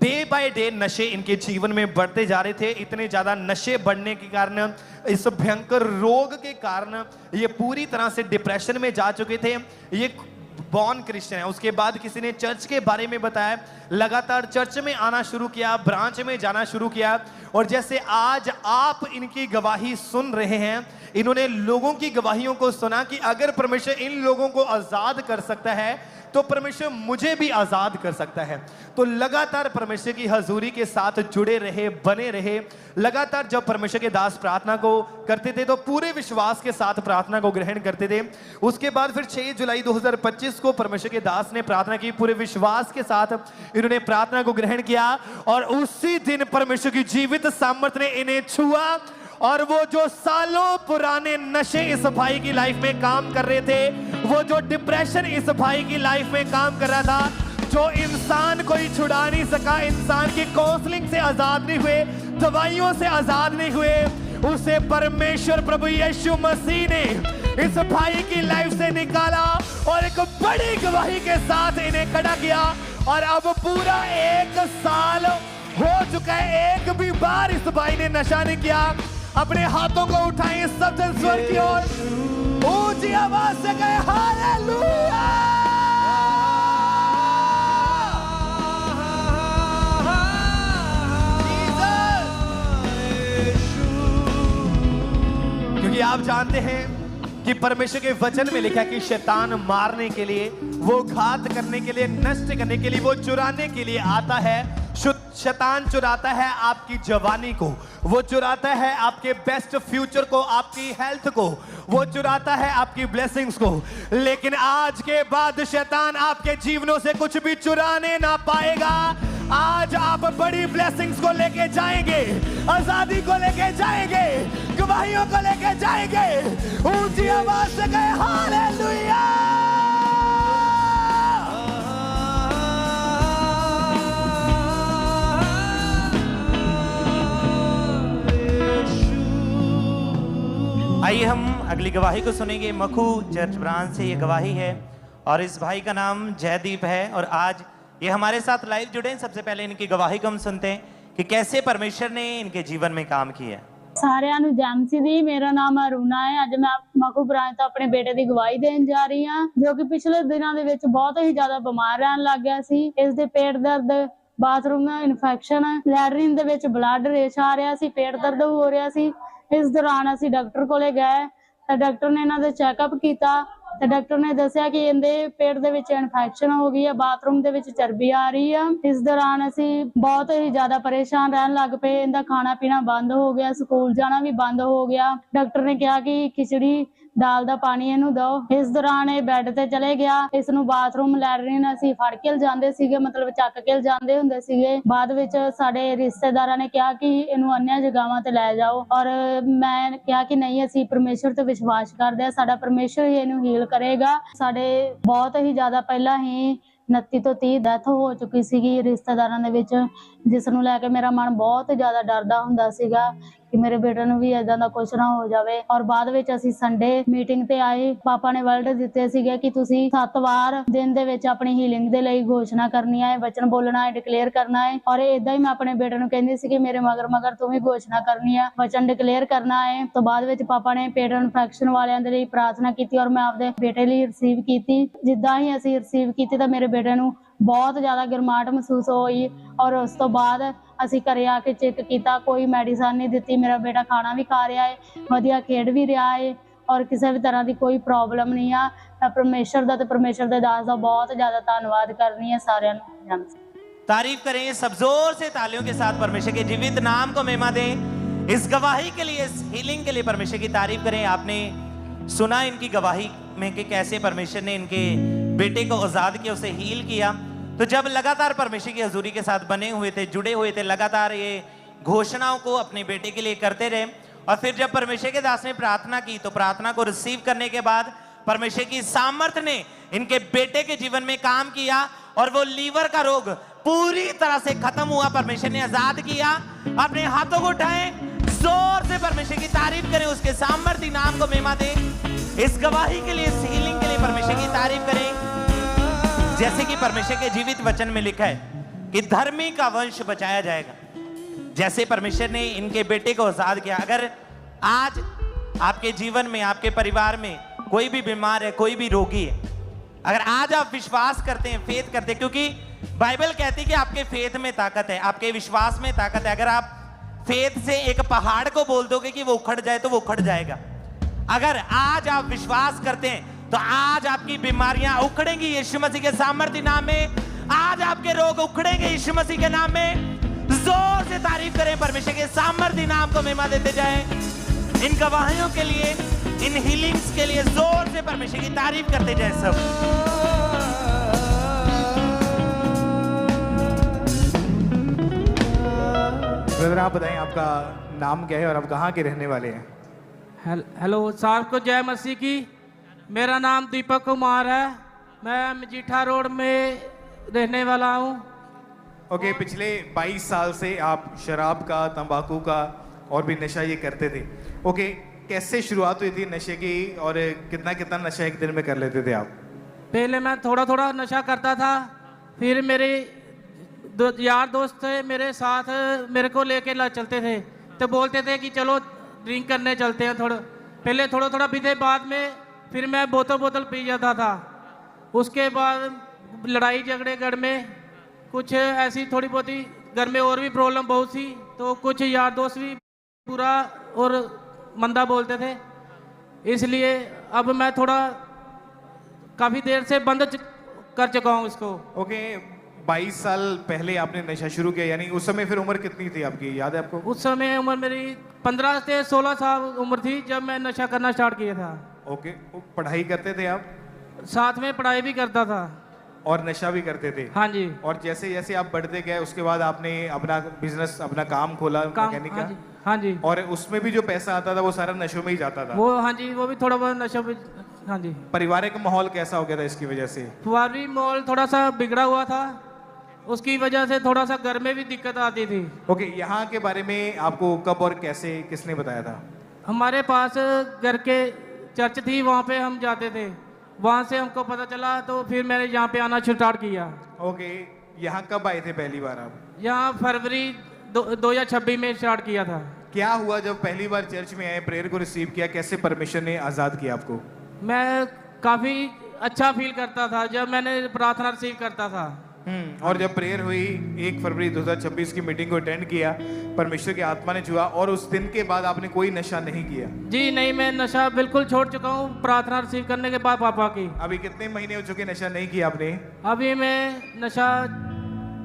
S6: डे बाय डे नशे इनके जीवन में बढ़ते जा रहे थे। इतने ज्यादा नशे बढ़ने के कारण, इस भयंकर रोग के कारण ये पूरी तरह से डिप्रेशन में जा चुके थे। ये बॉर्न क्रिश्चियन है। उसके बाद किसी ने चर्च के बारे में बताया, लगातार चर्च में आना शुरू किया, ब्रांच में जाना शुरू किया। और जैसे आज आप इनकी गवाही सुन रहे हैं, इन्होंने लोगों की गवाहियों को सुना कि अगर परमेश्वर इन लोगों को आजाद कर सकता है तो परमेश्वर मुझे भी आजाद कर सकता है। तो लगातार परमेश्वर की हजूरी के साथ जुड़े रहे, बने रहे। लगातार जब परमेश्वर के दास प्रार्थना को करते थे तो पूरे विश्वास के साथ प्रार्थना को ग्रहण करते थे। उसके बाद फिर 6 जुलाई 2025 को परमेश्वर के दास ने प्रार्थना की, पूरे विश्वास के साथ इन्होंने प्रार्थना को ग्रहण किया और उसी दिन परमेश्वर की जीवित सामर्थ्य ने इन्हें छुआ। और वो जो सालों पुराने नशे इस भाई की लाइफ में काम कर रहे थे, वो जो डिप्रेशन इस भाई की लाइफ में काम कर रहा था, जो इंसान कोई छुड़ा नहीं सका, इंसान की काउंसलिंग से आजाद नहीं हुए, दवाइयों से आजाद नहीं हुए, उसे परमेश्वर प्रभु यीशु मसीह ने इस भाई की लाइफ से निकाला और एक बड़ी गवाही के साथ इन्हें खड़ा किया। और अब पूरा 1 साल हो चुका है, एक भी बार इस भाई ने नशा नहीं किया। अपने हाथों को उठाएं सब जन स्वर की ओर, ऊंची आवाज से कहें हालेलुया, आप जानते हैं कि परमेश्वर के वचन में लिखा है कि शैतान मारने के लिए, वो घात करने के लिए, नष्ट करने के लिए, वो चुराने के लिए आता है। शैतान चुराता है आपकी जवानी को, वो चुराता है आपके बेस्ट फ्यूचर को, आपकी हेल्थ को, वो चुराता है आपकी ब्लेसिंग्स को। लेकिन आज के बाद शैतान आपके जीवनों से कुछ भी चुराने ना पाएगा। आज आप बड़ी ब्लेसिंग्स को लेके जाएंगे, आजादी को लेके जाएंगे, गवाहियों को लेके जाएंगे। ऊंची आवाज से कहे हालेलुया।
S8: आइए हम अगली गवाही को सुनेंगे। मखू चर्च ब्रांच से ये गवाही है और इस भाई का नाम जयदीप है और आज ये हमारे साथ लाइव जुड़े हैं। सबसे पहले इनकी गवाही को हम सुनते हैं कि कैसे परमेश्वर ने इनके जीवन में काम किया।
S9: ਸਾਰਿਆਂ ਨੂੰ ਜੈਮਸੀ ਦੀ ਮੇਰਾ ਨਾਮ ਅਰੁਣਾ ਹੈ। ਅੱਜ ਮੈਂ ਮਖੂ ਬ੍ਰਾਂਚ ਤੋਂ ਆਪਣੇ ਬੇਟੇ ਦੀ ਗਵਾਹੀ ਦੇਣ ਜਾ ਰਹੀ ਹਾਂ, ਜੋ ਕਿ ਪਿਛਲੇ ਦਿਨਾਂ ਦੇ ਵਿੱਚ ਬਹੁਤ ਹੀ ਜ਼ਿਆਦਾ ਬਿਮਾਰ ਰਹਿਣ ਲੱਗ ਗਿਆ ਸੀ। ਇਸ ਦੇ ਪੇਟ ਦਰਦ, ਬਾਥਰੂਮ ਇਨਫੈਕਸ਼ਨ, ਲੈਟਰਿਨ ਦੇ ਵਿੱਚ ਬਲੱਡ ਰੇਸ਼ ਆ ਰਿਹਾ ਸੀ, ਪੇਟ ਦਰਦ ਹੋ ਰਿਹਾ ਸੀ। ਇਸ ਦੌਰਾਨ ਅਸੀਂ ਡਾਕਟਰ ਕੋਲੇ ਗਏ ਤਾਂ ਡਾਕਟਰ ਨੇ ਇਹਨਾਂ ਦਾ ਚੈੱਕਅਪ ਕੀਤਾ ਤੇ ਡਾਕਟਰ ਨੇ ਦੱਸਿਆ ਕਿ ਇਹਦੇ ਪੇਟ ਦੇ ਵਿੱਚ ਇਨਫੈਕਸ਼ਨ ਹੋ ਗਈ ਹੈ, ਬਾਥਰੂਮ ਦੇ ਵਿੱਚ ਚਰਬੀ ਆ ਰਹੀ ਆ। ਇਸ ਦੌਰਾਨ ਅਸੀਂ ਬਹੁਤ ਹੀ ਜ਼ਿਆਦਾ ਪਰੇਸ਼ਾਨ ਰਹਿਣ ਲੱਗ ਪਏ। ਇਹਦਾ ਖਾਣਾ ਪੀਣਾ ਬੰਦ ਹੋ ਗਿਆ, ਸਕੂਲ ਜਾਣਾ ਵੀ ਬੰਦ ਹੋ ਗਿਆ। ਡਾਕਟਰ ਨੇ ਕਿਹਾ ਕਿ ਖਿਚੜੀ दाल दा पानी इनू दो। इस दौरान ये बैड ते चले गया। इसनू बाथरूम लैटरिन असीं फड़ के जांदे सीगे, मतलब चक के जांदे हुंदे सीगे। बाद विच साडे रिश्तेदारां ने कहा कि इनू अन्य जगहां ते लै जाओ और मैं कहा कि नहीं, असीं परमेश्वर ते विश्वास करदे आ, साडा परमेश्वर ही इनू हील करेगा। साडे बहुत ही ज्यादा पहला ही 29 ਤੋਂ 30 ਡੈਥ ਹੋ ਚੁੱਕੀ ਸੀਗੀ ਰਿਸ਼ਤੇਦਾਰਾਂ ਦੇ ਵਿੱਚ, ਜਿਸ ਨੂੰ ਲੈ ਕੇ ਮੇਰਾ ਮਨ ਬਹੁਤ ਜ਼ਿਆਦਾ ਡਰਦਾ ਹੁੰਦਾ ਸੀਗਾ ਕਿ ਮੇਰੇ ਬੇਟੇ ਨੂੰ ਵੀ ਇਦਾਂ ਦਾ ਕੁਝ ਨਾ ਹੋ ਜਾਵੇ। ਔਰ ਬਾਅਦ ਵਿੱਚ ਅਸੀਂ ਸੰਡੇ ਮੀਟਿੰਗ ਤੇ ਆਏ। ਪਾਪਾ ਨੇ ਵਰਡ ਦਿੱਤੇ ਸੀਗੇ ਕਿ ਤੁਸੀਂ 7 ਵਾਰ ਦਿਨ ਦੇ ਵਿੱਚ ਆਪਣੀ ਹੀਲਿੰਗ ਦੇ ਲਈ ਘੋਸ਼ਣਾ ਕਰਨੀ ਹੈ, ਵਚਨ ਬੋਲਣਾ ਹੈ, ਡਿਕਲੇਅਰ ਕਰਨਾ ਹੈ। ਔਰ ਇਦਾਂ ਹੀ ਮੈਂ ਆਪਣੇ ਬੇਟੇ ਨੂੰ ਕਹਿੰਦੀ ਸੀ ਕਿ ਮੇਰੇ ਮਗਰ ਤੂੰ ਵੀ ਘੋਸ਼ਣਾ ਕਰਨੀ ਹੈ, ਵਚਨ ਡਿਕਲੇਅਰ ਕਰਨਾ ਹੈ। ਤੋਂ ਬਾਅਦ ਵਿੱਚ ਪਾਪਾ ਨੇ ਪੇਟ ਇਨਫੈਕਸ਼ਨ ਵਾਲਿਆਂ ਦੇ ਲਈ ਪ੍ਰਾਰਥਨਾ ਕੀਤੀ ਔਰ ਮੈਂ ਆਪਦੇ ਬੇਟੇ ਲਈ ਰਿਸੀਵ ਕੀਤੀ। ਜਿੱਦਾਂ ਹੀ ਅਸੀਂ ਰਿਸੀਵ ਕੀਤੀ ਤਾਂ ਮੇਰੇ ਬੇਟੇ ਨੂੰ ਬਹੁਤ ਜ਼ਿਆਦਾ ਗਿਰਮਾਹਟ ਮਹਿਸੂਸ ਹੋਈ ਔਰ ਉਸ ਤੋਂ ਬਾਅਦ ਅਸੀਂ ਘਰੇ ਆ ਕੇ ਚੈੱਕ ਕੀਤਾ, ਕੋਈ ਮੈਡੀਸਨ ਨਹੀਂ ਦਿੱਤੀ। ਮੇਰਾ ਬੇਟਾ ਖਾਣਾ ਵੀ ਖਾ ਰਿਹਾ ਹੈ, ਵਧੀਆ ਖੇਡ ਵੀ ਰਿਹਾ ਹੈ ਔਰ ਕਿਸੇ ਵੀ ਤਰ੍ਹਾਂ ਦੀ ਕੋਈ ਪ੍ਰੋਬਲਮ ਨਹੀਂ ਆ। ਮੈਂ ਪਰਮੇਸ਼ਰ ਦਾ ਤੇ ਪਰਮੇਸ਼ਰ ਦੇ ਦਾਸ ਦਾ ਬਹੁਤ ਜ਼ਿਆਦਾ ਧੰਨਵਾਦ ਕਰਨੀ ਹੈ। ਸਾਰਿਆਂ ਨੂੰ
S8: तारीफ करें सब जोर से, तालियों के साथ परमेश्वर के जीवित नाम को महिमा दें। इस गवाही के लिए, इस हीलिंग के लिए परमेश्वर की तारीफ करें। आपने सुना इनकी गवाही में कि कैसे परमेश्वर ने इनके बेटे को आजाद किया, उसे हील किया। तो जब लगातार परमेश्वर की हजूरी के साथ बने हुए थे, जुड़े हुए थे, लगातार ये घोषणाओं को अपने बेटे के लिए करते रहे और फिर जब परमेश्वर के दास ने प्रार्थना की तो प्रार्थना को रिसीव करने के बाद परमेश्वर की सामर्थ्य ने इनके बेटे के जीवन में काम किया और वो लीवर का रोग पूरी तरह से खत्म हुआ। परमेश्वर ने आजाद किया। अपने हाथों को उठाएं, जोर से परमेश्वर की तारीफ करें, उसके सामर्थ्य नाम को महिमा दें। इस गवाही के लिए, इस हीलिंग के लिए परमेश्वर की तारीफ करें। जैसे कि परमेश्वर के जीवित वचन में लिखा है कि धर्मी का वंश बचाया जाएगा, जैसे परमेश्वर ने इनके बेटे को आजाद किया। अगर आज आपके जीवन में, आपके परिवार में कोई भी बीमार है, कोई भी रोगी है, अगर आज आप विश्वास करते हैं, फेथ करते हैं, क्योंकि बाइबल कहती है कि आपके फेथ में ताकत है, आपके विश्वास में ताकत है। अगर आप फेथ से एक पहाड़ को बोल दोगे कि वो उखड़ जाए तो वो उखड़ जाएगा। अगर आज आप विश्वास करते हैं तो आज आपकी बीमारियां उखड़ेंगी यीशु मसीह के सामर्थ्य नाम में। आज आपके रोग उखड़ेंगे यीशु मसीह के नाम में। जोर से तारीफ करें, परमेश्वर के सामर्थ्य नाम को महिमा देते जाएं। इन गवाहियों के लिए, इन हीलिंग्स के लिए जोर से परमेश्वर की तारीफ करते जाएं सब।
S3: ब्रदर आप बताएं आपका नाम क्या है और आप कहाँ के रहने वाले हैं?
S10: हेलो साहब को जय मसीह की। मेरा नाम दीपक कुमार है, मैं मजीठा रोड में रहने वाला हूँ।
S3: ओके, पिछले 22 साल से आप शराब का, तंबाकू का और भी नशा ये करते थे। ओके, कैसे शुरुआत हुई थी नशे की और कितना कितना नशा एक दिन में कर लेते थे आप?
S10: पहले मैं थोड़ा थोड़ा नशा करता था, फिर मेरे यार दोस्त थे मेरे साथ, मेरे को लेके चलते थे तो बोलते थे कि चलो ड्रिंक करने चलते हैं। पहले थोड़ा थोड़ा पीते, बाद में फिर मैं बोतल पी जाता था। उसके बाद लड़ाई झगड़े घर में कुछ ऐसी थोड़ी बहुत ही, घर में और भी प्रॉब्लम बहुत सी, तो कुछ यार दोस्त भी बुरा और मंदा बोलते थे। इसलिए अब मैं थोड़ा काफ़ी देर से बंद कर चुका हूँ इसको।
S3: ओके, 22 साल पहले आपने नशा शुरू किया, यानी उस समय फिर उम्र कितनी थी आपकी, याद है आपको?
S10: उस समय उम्र मेरी 15 से 16 साल उम्र थी जब मैं नशा करना स्टार्ट किया था।
S3: ओके, पढ़ाई करते थे आप?
S10: साथ में पढ़ाई भी करता था
S3: और नशा भी करते थे?
S10: हाँ जी।
S3: और जैसे जैसे आप बढ़ते गए उसके बाद आपने अपना बिजनेस, अपना काम खोला मैकेनिक का?
S10: हाँ जी।
S3: और उसमें भी जो पैसा आता था वो सारा नशों में ही जाता था?
S10: वो हाँ जी, वो भी थोड़ा बहुत नशा भी। हाँ जी।
S3: पारिवारिक माहौल कैसा हो गया था इसकी वजह से?
S10: पारिवारिक माहौल थोड़ा सा बिगड़ा हुआ था, उसकी वजह से थोड़ा सा घर में भी दिक्कत आती थी।
S3: ओके, यहाँ के बारे में आपको कब और कैसे किसने बताया था?
S10: हमारे पास घर के चर्च थी, वहाँ पे हम जाते थे, वहाँ से हमको पता चला तो फिर मैंने यहाँ पे आना स्टार्ट किया।
S3: ओके, यहाँ कब आए थे पहली बार आप?
S10: यहाँ फरवरी 2026 में स्टार्ट किया था।
S3: क्या हुआ जब पहली बार चर्च में आए, प्रेयर को रिसीव किया, कैसे परमेश्वर ने आज़ाद किया आपको?
S10: मैं काफ़ी अच्छा फील करता था जब मैंने प्रार्थना रिसीव करता था।
S3: और जब प्रेयर हुई 1 फरवरी 2026 की मीटिंग को अटेंड किया, परमेश्वर की आत्मा ने छुआ और उस दिन के बाद आपने कोई नशा नहीं किया?
S10: जी नहीं, मैं नशा बिल्कुल छोड़ चुका हूँ प्रार्थना रिसीव करने के बाद पापा की।
S3: अभी कितने महीने हो चुके नशा नहीं किया आपने?
S10: अभी मैं नशा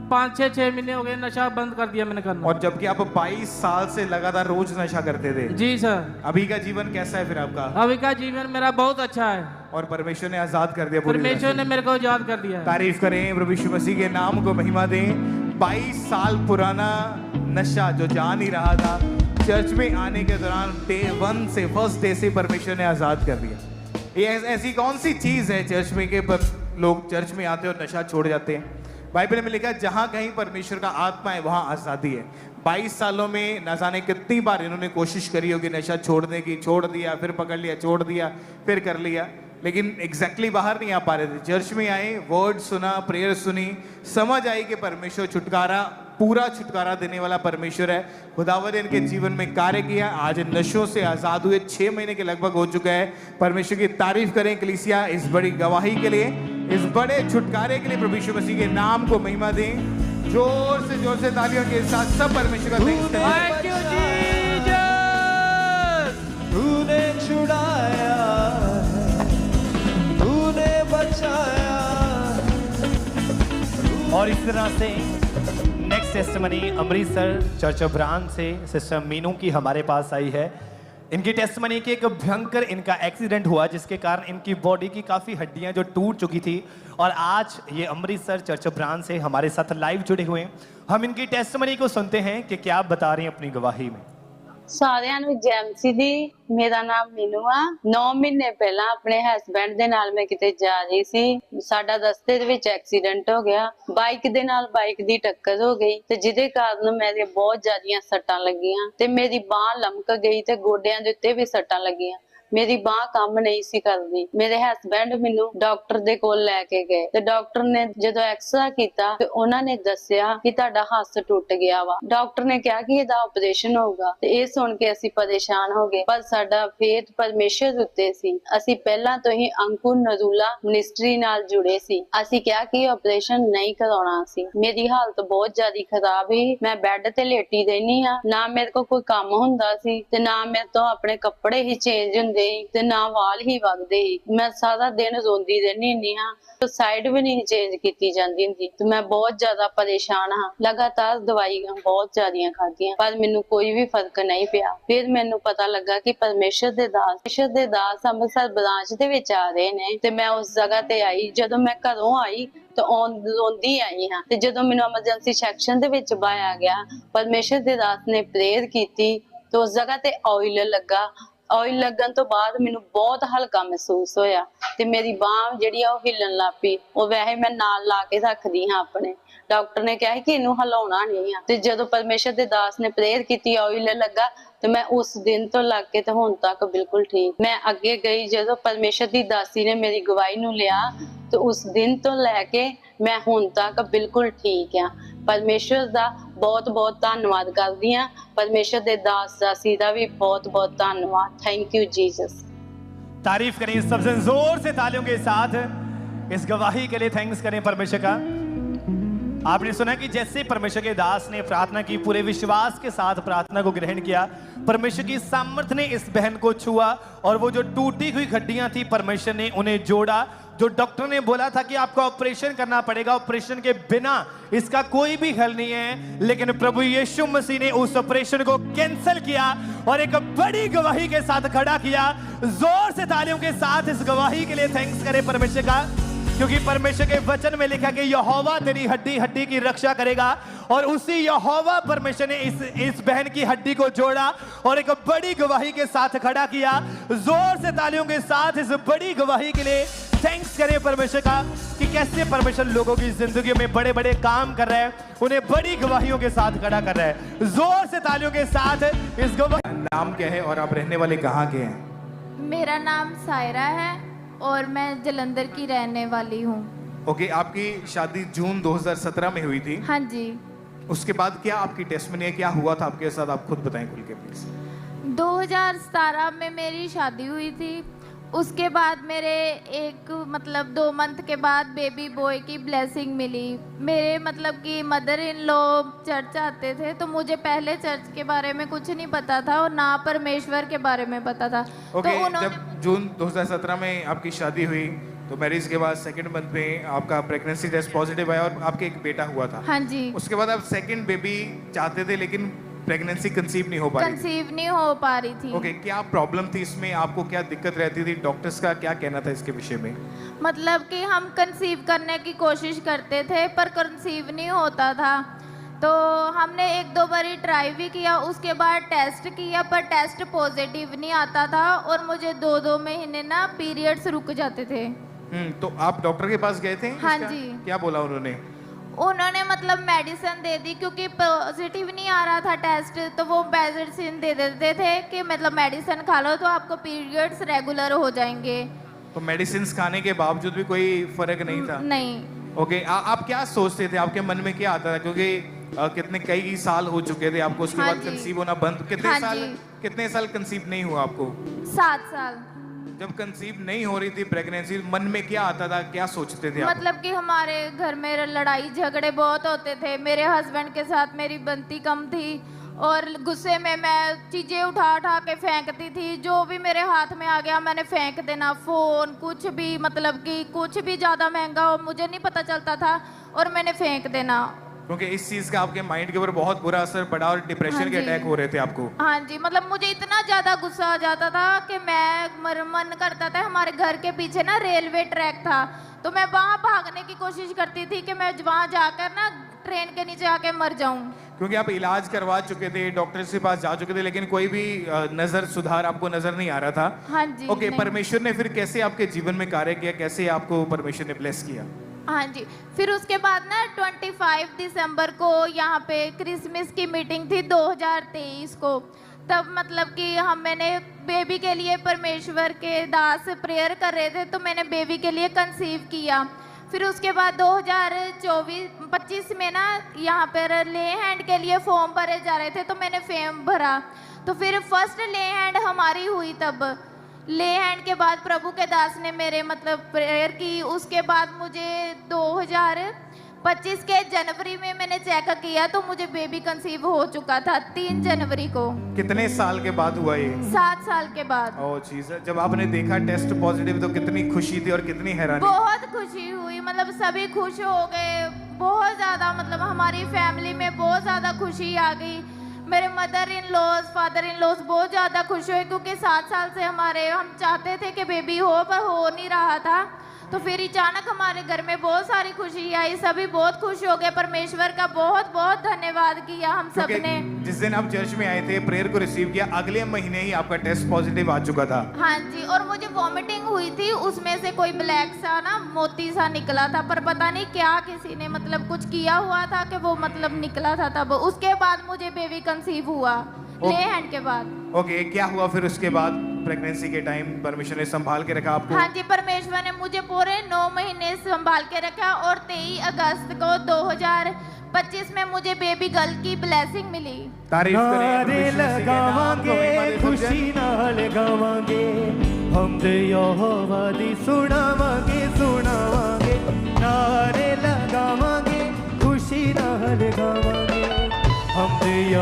S10: 5-6 महीने हो गए, नशा बंद कर दिया मैंने करना।
S3: और जबकि आप 22 साल से लगातार रोज नशा करते थे?
S10: जी सर।
S3: अभी का जीवन कैसा है फिर आपका?
S10: अभी का जीवन मेरा बहुत अच्छा है
S3: और परमेश्वर ने आजाद कर दिया पूरी तरह से।
S10: परमेश्वर ने मेरे को आजाद कर दिया है।
S3: तारीफ करें प्रभु यीशु मसीह के नाम को महिमा दें। 22 साल पुराना नशा जो जा नहीं रहा था, चर्च में आने के दौरान डे 1 से फर्स्ट डे से परमेश्वर ने आजाद कर दिया। ये ऐसी कौन सी चीज है चर्च में के लोग चर्च में आते और नशा छोड़ जाते हैं? बाइबल में लिखा है जहां कहीं परमेश्वर का आत्मा है वहां आजादी है। 22 सालों में न जाने कितनी बार इन्होंने कोशिश करी होगी नशा छोड़ने की, छोड़ दिया, फिर पकड़ लिया, छोड़ दिया, फिर कर लिया, लेकिन एग्जैक्टली बाहर नहीं आ पा रहे थे। चर्च में आए, वर्ड सुना, प्रेयर सुनी, समझ आई कि परमेश्वर छुटकारा, पूरा छुटकारा देने वाला परमेश्वर है। खुदावंद ने इनके जीवन में कार्य किया, आज नशों से आजाद हुए। 6 महीने के लगभग हो चुका है। परमेश्वर की तारीफ करें कलीसिया इस बड़ी गवाही के लिए, इस बड़े छुटकारे के लिए। प्रभु यीशु मसीह के नाम को महिमा दें। जोर से तालियों के साथ सब परमेश्वर का
S10: थैंक यू जीसस।
S11: तूने छुड़ाया, तूने बचाया।
S6: और इस तरह से next testimony Amritsar church of branch से सिस्टर मीनू की हमारे पास आई है। इनकी टेस्टमनी की एक भयंकर इनका एक्सीडेंट हुआ जिसके कारण इनकी बॉडी की काफ़ी हड्डियां जो टूट चुकी थी, और आज ये अमृतसर चर्च ऑफ ब्रांच से हमारे साथ लाइव जुड़े हुए हैं। हम इनकी टेस्टमनी को सुनते हैं कि क्या बता रही हैं अपनी गवाही में।
S12: ਸਾਰਿਆਂ ਨੂੰ ਜੈਮਸੀ ਦੀ ਮੇਰਾ ਨਾਮ ਮੀਨੂ ਆ। 9 ਮਹੀਨੇ ਪਹਿਲਾਂ ਆਪਣੇ ਹਸਬੈਂਡ ਦੇ ਨਾਲ ਮੈਂ ਕਿਤੇ ਜਾ ਰਹੀ ਸੀ, ਸਾਡਾ ਰਸਤੇ ਦੇ ਵਿੱਚ ਐਕਸੀਡੈਂਟ ਹੋ ਗਿਆ। ਬਾਈਕ ਦੇ ਨਾਲ ਬਾਈਕ ਦੀ ਟੱਕਰ ਹੋ ਗਈ ਤੇ ਜਿਹਦੇ ਕਾਰਨ ਮੇਰੇ ਬਹੁਤ ਜ਼ਿਆਦੀਆਂ ਸੱਟਾਂ ਲੱਗੀਆਂ ਤੇ ਮੇਰੀ ਬਾਹ ਲਮਕ ਗਈ ਤੇ ਗੋਡਿਆਂ ਦੇ ਉੱਤੇ ਵੀ ਸੱਟਾਂ ਲੱਗੀਆਂ। मेरी बाह काम नहीं सी करदी। मेरे हस्बैंड मैनू डॉक्टर दे कोल लैके गए ते डॉक्टर ने जदों एक्सरा कीता ते उन्हां ने दस्सिया कि तुहाडा हत्थ टुट गया वा। डॉक्टर ने कहा कि इहदा ऑपरेशन होगा ते इह सुन के असीं परेशान हो गए, पर साडा फेथ परमेश्वर उत्ते सी। असीं पहलां तो ही अंकुर नरूला मिनिस्ट्री नाल जुड़े सी। असीं कहा कि ऑपरेशन नहीं कराउणा सी। मेरी हालत बहुत ज्यादा खराब ही, मैं बैड ते लेटी रहनी आ, ना मेरे को कोई काम हुंदा सी ते ना मेरे तो अपने कपड़े ही चेंज हुंदे ते ना वाल ही वगदे ही। मैं सारा दिन रोंदी रहनी हुंदी हां, तो साइड भी नहीं चेंज कीती जांदी हुंदी। तो मैं बहुत ज्यादा परेशान हां, लगातार दवाइयां बहुत ज्यादा खादियां पर मैनू कोई भी फर्क नहीं पिया। फिर मैनू पता लगा कि परमेश्वर दे दास अमृतसर ब्रांच दे विच आ रहे ने ते मैं उस जगह ते आई। जदों मैं घरों आई तो रोंदी आई हाँ, ते जदों मैनू एमरजेंसी सैक्शन दे विच पाया गया, परमेश्वर दे दास ने प्रेयर कीती तो उस जगह ते ऑयल लगा। ऑयल लगन तो बाद मैनू बहुत हल्का महसूस होया ते मेरी बांह जिहड़ी आ हिलन लग पई। वो वैसे मैं नाल ला के रखदी हाँ अपने। डॉक्टर ने कहा कि इनू हिलाउणा नहीं आ ते जदों परमेश्वर दे दास ने प्रेयर कीती, ऑयल लगा तो मैं उस दिन तो लग के तो हुण तक बिल्कुल ठीक। मैं अगे गई, जदों परमेश्वर दी दासी ने मेरी गवाही नू लिया तो उस दिन तो लैके मैं हुण तक बिल्कुल ठीक हाँ। परमेश्वर दा बहुत बहुत धन्नवाद करदी हां। परमेश्वर दे दास दासी दा भी बहुत बहुत धन्नवाद। Thank you Jesus.
S6: तारीफ करें सबसे जोर से तालियों के साथ इस गवाही के लिए। थैंक्स करें परमेश्वर का। आपने सुना कि जैसे परमेश्वर के दास ने प्रार्थना की, पूरे विश्वास के साथ प्रार्थना को ग्रहण किया, परमेश्वर की सामर्थ ने इस बहन को छुआ और वो जो टूटी हुई हड्डियां थी परमेश्वर ने उन्हें जोड़ा। जो डॉक्टर ने बोला था कि आपको ऑपरेशन करना पड़ेगा, ऑपरेशन के बिना इसका कोई भी हल नहीं है, लेकिन प्रभु यीशु मसीह ने उस ऑपरेशन को कैंसिल किया और एक बड़ी गवाही के साथ खड़ा किया। जोर से तालियों के साथ इस गवाही के लिए थैंक्स करें परमेश्वर का, क्योंकि परमेश्वर के वचन में लिखा कि यहोवा तेरी हड्डी हड्डी की रक्षा करेगा, और उसी यहोवा परमेश्वर ने इस बहन की हड्डी को जोड़ा और एक बड़ी गवाही के साथ खड़ा किया। जोर से तालियों के साथ इस बड़ी गवाही के लिए थैंक्स करें परमेश्वर का कि कैसे परमेश्वर लोगों की जिंदगी में बड़े बड़े काम कर रहे हैं, उन्हें बड़ी गवाहियों के साथ खड़ा कर रहा है। जोर से तालियों के साथ इस गवाही।
S3: नाम क्या है और आप रहने वाले कहाँ के हैं?
S13: मेरा नाम सायरा है और मैं जलंधर की रहने वाली हूँ।
S3: ओके, आपकी शादी जून 2017 में हुई थी।
S13: हाँ जी।
S3: उसके बाद क्या आपकी टेस्टमनी है, क्या हुआ था आपके साथ, आप खुद बताएं खुल के प्लीज।
S13: 2017 में मेरी शादी हुई थी। उसके बाद मेरे 2 मंथ के बाद बेबी बॉय की ब्लेसिंग मिली। मेरे कि मदर इन लॉ चर्च आते थे, तो मुझे पहले चर्च के बारे में कुछ नहीं पता था और ना परमेश्वर के बारे में पता था।
S3: ओके,
S13: तो
S3: जब जून 2017 में आपकी शादी हुई तो मैरिज के बाद सेकंड मंथ में आपका प्रेगनेंसी टेस्ट पॉजिटिव आया और आपके एक बेटा हुआ था।
S13: हाँ जी।
S3: उसके बाद आप सेकंड बेबी चाहते थे लेकिन प्रेगनेंसी कंसीव नहीं हो पा रही थी।
S13: कंसीव नहीं हो पा रही थी।
S3: ओके, क्या प्रॉब्लम थी इसमें, आपको क्या दिक्कत रहती थी, डॉक्टर्स का क्या कहना था इसके विषय में?
S13: कि हम कंसीव करने की कोशिश करते थे पर कंसीव नहीं होता था, तो हमने 1-2 बार ट्राई भी किया। उसके बाद टेस्ट किया पर टेस्ट पॉजिटिव नहीं आता था और मुझे 2-2 महीने ना पीरियड्स रुक जाते थे।
S3: तो आप डॉक्टर के पास गए थे?
S13: हाँ जी।
S3: क्या बोला उन्होंने?
S13: उन्होंने मेडिसिन दे दी, क्योंकि पॉजिटिव नहीं आ रहा था टेस्ट, तो वो मेडिसिन दे देते थे कि मेडिसिन खा लो तो आपको पीरियड्स रेगुलर हो जाएंगे।
S3: तो मेडिसिन खाने के बावजूद भी कोई फर्क नहीं था?
S13: नहीं।
S3: ओके, आप क्या सोचते थे, आपके मन में क्या आता था, क्योंकि कई साल हो चुके थे आपको, उसके बाद कंसीव होना बंद, कितने साल कंसीव नहीं हुआ आपको?
S13: 7 साल।
S3: जब कंसीव नहीं हो रही थी प्रेगनेंसी, मन में क्या आता था, क्या सोचते थे आप?
S13: कि हमारे घर में लड़ाई झगड़े बहुत होते थे, मेरे हस्बैंड के साथ मेरी बनती कम थी और गुस्से में मैं चीज़ें उठा के फेंकती थी। जो भी मेरे हाथ में आ गया मैंने फेंक देना, फ़ोन कुछ भी, कि कुछ भी ज़्यादा महंगा हो मुझे नहीं पता चलता था और मैंने फेंक देना,
S3: क्योंकि इस चीज का आपके माइंड के ऊपर बहुत बुरा असर पड़ा और डिप्रेशन के अटैक हो रहे थे आपको।
S13: हाँ जी, मुझे इतना ज्यादा गुस्सा आ जाता था कि मैं मन करता था, हमारे घर के पीछे ना रेलवे ट्रैक था, तो मैं वहाँ भागने की कोशिश करती थी कि मैं वहाँ जाकर ना ट्रेन के नीचे आके मर जाऊं।
S3: क्योंकि आप इलाज करवा चुके थे, डॉक्टर के पास जा चुके थे, लेकिन कोई भी नजर सुधार आपको नजर नहीं आ रहा था।
S13: हाँ जी।
S3: ओके, परमेश्वर ने फिर कैसे आपके जीवन में कार्य किया, कैसे आपको परमेश्वर ने ब्लेस किया?
S13: हाँ जी, फिर उसके बाद ना 25 दिसंबर को यहाँ पे क्रिसमस की मीटिंग थी 2023 को, तब कि मैंने बेबी के लिए परमेश्वर के दास प्रेयर कर रहे थे, तो मैंने बेबी के लिए कंसीव किया। फिर उसके बाद 2025 में ना यहाँ पर ले हैंड के लिए फॉर्म भरे जा रहे थे, तो मैंने फॉर्म भरा, तो फिर फर्स्ट ले हैंड हमारी हुई। तब ले हैंड के बाद प्रभु के दास ने मेरे प्रेयर की। उसके बाद मुझे 2025 के जनवरी में मैंने चेक किया तो मुझे बेबी कंसीव हो चुका था 3 जनवरी को।
S3: कितने साल के बाद हुआ ये?
S13: 7 साल के बाद।
S3: ओह चीज, जब आपने देखा टेस्ट पॉजिटिव तो कितनी खुशी थी और कितनी हैरानी?
S13: बहुत खुशी हुई, सभी खुश हो गए, बहुत ज्यादा हमारी फैमिली में बहुत ज्यादा खुशी आ गई। मेरे mother in laws, father in laws बहुत ज़्यादा खुश हुए, क्योंकि 7 साल से हम चाहते थे कि बेबी हो पर हो नहीं रहा था। तो फिर अचानक हमारे घर में बहुत सारी खुशी आई, सभी बहुत खुश हो गए। परमेश्वर का बहुत बहुत धन्यवाद किया हम सब ने।
S3: जिस दिन आप चर्च में आए थे, प्रेयर को रिसीव किया, अगले महीने ही आपका टेस्ट पॉजिटिव आ चुका था।
S13: हाँ जी, और मुझे वॉमिटिंग हुई थी, उसमें से कोई ब्लैक सा ना मोती सा निकला था, पर पता नहीं क्या किसी ने कुछ किया हुआ था कि वो निकला था। तब उसके बाद मुझे बेबी कंसीव हुआ ले हैंड के बाद।
S3: ओके, क्या हुआ फिर उसके बाद? प्रेगनेंसी के टाइम परमेश्वर ने संभाल के रखा आपको?
S13: हाँ जी, परमेश्वर ने मुझे पूरे 9 महीने संभाल के रखा और 23 अगस्त को 2025 में मुझे बेबी गर्ल की ब्लेसिंग मिली।
S3: तारीफ करें।
S11: नारे लगावांगे, खुशी नाल गावांगे, हम दे यहोवा दी सुनावांगे, सुनावांगे, नारे लगावांगे, खुशी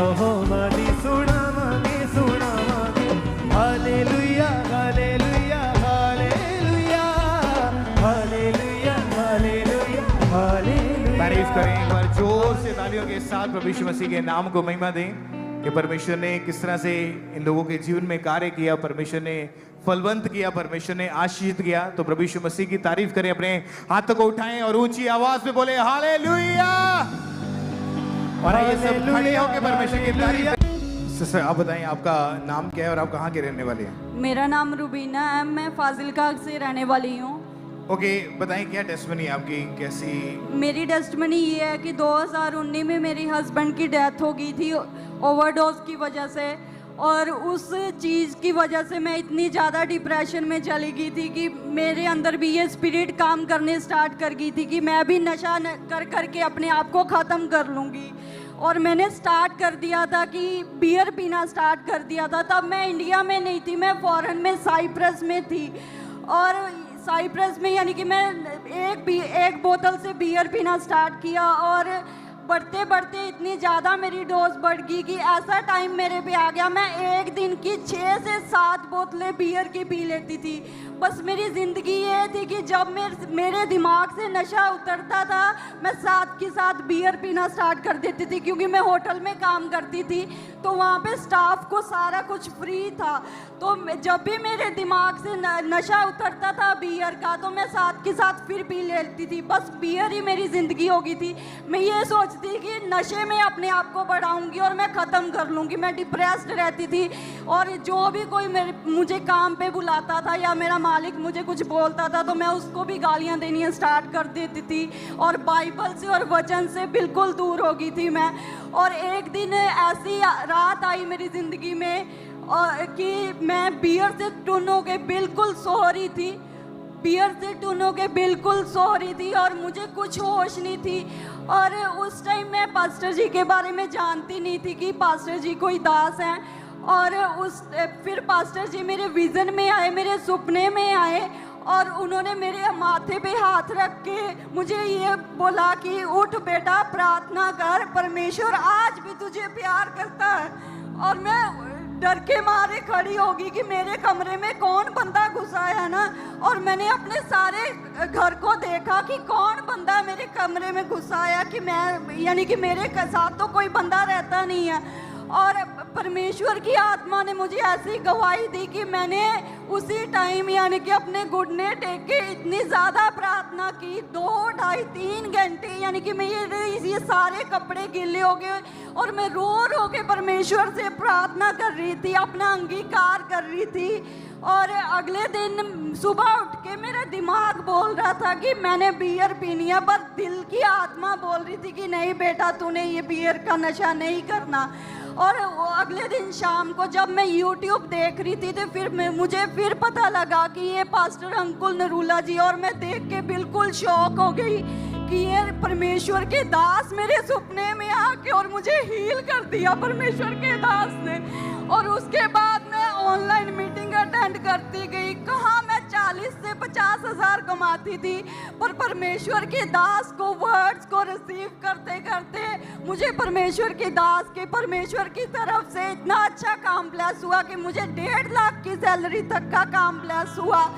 S11: यहोवा दी सुनावांगे सुनावांगे हालेलुया हालेलुया हालेलुया हालेलुया हालेलुया हालेलुया।
S3: तारीफ करें एक बार जोर से तालियों के साथ प्रभु यीशु मसीह के नाम को महिमा दें कि परमेश्वर ने किस तरह से इन लोगों के जीवन में कार्य किया, परमेश्वर ने फलवंत किया, परमेश्वर ने आशीषित किया। तो प्रभु यीशु मसीह की तारीफ करें, अपने हाथों को उठाएं और ऊंची आवाज में बोले हालेलुया। और ये सब खड़े होकर परमेश्वर की तारीफ। सिस्टर आप बताएं आपका नाम क्या है और आप कहाँ के रहने वाले हैं?
S14: मेरा नाम रुबीना है, मैं फाजिलका से रहने वाली हूँ।
S3: ओके, बताएं क्या टेस्टमनी आपकी कैसी?
S14: मेरी टेस्टमनी ये है कि 2019 में मेरी हस्बैंड की डेथ हो गई थी ओवरडोज की वजह से, और उस चीज़ की वजह से मैं इतनी ज़्यादा डिप्रेशन में चली गई थी कि मेरे अंदर भी ये स्पिरिट काम करने स्टार्ट कर गई थी कि मैं भी नशा कर करके अपने आप को ख़त्म कर लूँगी। और मैंने स्टार्ट कर दिया था कि बियर पीना स्टार्ट कर दिया था। तब मैं इंडिया में नहीं थी, मैं फॉरेन में साइप्रस में थी। और साइप्रस में यानी कि मैं एक बोतल से बियर पीना स्टार्ट किया, और बढ़ते बढ़ते इतनी ज़्यादा मेरी डोज बढ़ गई कि ऐसा टाइम मेरे पे आ गया मैं एक दिन की 6 से 7 बोतलें बियर की पी लेती थी। बस मेरी ज़िंदगी ये थी कि जब मेरे दिमाग से नशा उतरता था मैं साथ के साथ बियर पीना स्टार्ट कर देती थी, क्योंकि मैं होटल में काम करती थी तो वहाँ पे स्टाफ को सारा कुछ फ्री था। तो जब भी मेरे दिमाग से नशा उतरता था बियर का तो मैं साथ के साथ फिर पी लेती थी। बस बियर ही मेरी ज़िंदगी हो गई थी। मैं ये सोचती कि नशे में अपने आप को बढ़ाऊंगी और मैं ख़त्म कर लूँगी। मैं डिप्रेस्ड रहती थी, और जो भी कोई मुझे काम पे बुलाता था या मेरा मालिक मुझे कुछ बोलता था तो मैं उसको भी गालियाँ देनी स्टार्ट कर देती थी, और बाइबल से और वचन से बिल्कुल दूर हो गई थी मैं। और एक दिन ऐसी रात आई मेरी ज़िंदगी में कि मैं बियर से टुन हो के बिल्कुल सो रही थी, बियर से टुन हो के बिल्कुल सो रही थी, और मुझे कुछ होश नहीं थी। और उस टाइम मैं पास्टर जी के बारे में जानती नहीं थी कि पास्टर जी कोई दास हैं। और फिर पास्टर जी मेरे विज़न में आए, मेरे सपने में आए, और उन्होंने मेरे माथे पे हाथ रख के मुझे ये बोला कि उठ बेटा, प्रार्थना कर, परमेश्वर आज भी तुझे प्यार करता है। और मैं डर के मारे खड़ी होगी कि मेरे कमरे में कौन बंदा घुसा है ना। और मैंने अपने सारे घर को देखा कि कौन बंदा मेरे कमरे में घुसा है, कि मैं यानी कि मेरे साथ तो कोई बंदा रहता नहीं है। और परमेश्वर की आत्मा ने मुझे ऐसी गवाही दी कि मैंने उसी टाइम यानी कि अपने घुटने टेक के इतनी ज़्यादा प्रार्थना की, 2, 2.5, 3 घंटे, यानी कि मेरे ये सारे कपड़े गीले हो गए और मैं रो रो के परमेश्वर से प्रार्थना कर रही थी, अपना अंगीकार कर रही थी। और अगले दिन सुबह उठ के मेरा दिमाग बोल रहा था कि मैंने बियर पीनी है, पर दिल की आत्मा बोल रही थी कि नहीं बेटा, तूने ये बियर का नशा नहीं करना। और अगले दिन शाम को जब मैं YouTube देख रही थी तो फिर मुझे फिर पता लगा कि ये पास्टर अंकुल नरूला जी, और मैं देख के बिल्कुल शॉक हो गई कि ये परमेश्वर के दास मेरे सपने में आके और मुझे हील कर दिया परमेश्वर के दास ने। और उसके बाद मैं ऑनलाइन मीटिंग अटेंड करती गई। कहाँ मैं 40 से 50 हज़ार कमाती थी, पर परमेश्वर के दास को वर्ड्स को रिसीव करते करते मुझे परमेश्वर के दास के परमेश्वर की तरफ से इतना अच्छा काम ब्लेस हुआ कि मुझे 1.5 लाख की सैलरी तक का काम ब्लेस हुआ।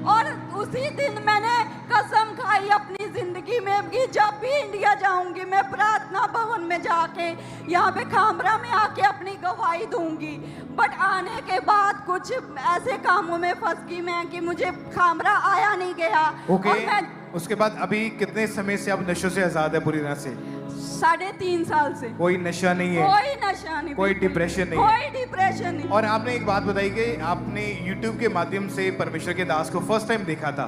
S14: और उसी दिन मैंने कसम खाई अपनी ज़िंदगी में कि जब भी इंडिया जाऊंगी मैं प्रार्थना भवन में जाके यहाँ पे खामरा में आके अपनी गवाही दूंगी। बट आने के बाद कुछ ऐसे कामों में फंस गई मैं कि मुझे खामरा आया नहीं गया।
S3: और उसके बाद अभी कितने समय से आप नशों से आज़ाद है पूरी तरह से?
S14: 3.5 साल से
S3: कोई नशा नहीं है?
S14: कोई नशा नहीं,
S3: कोई डिप्रेशन नहीं,
S14: कोई डिप्रेशन नहीं।
S3: और आपने एक बात बताई कि आपने YouTube के माध्यम से परमेश्वर के दास को फर्स्ट टाइम देखा था,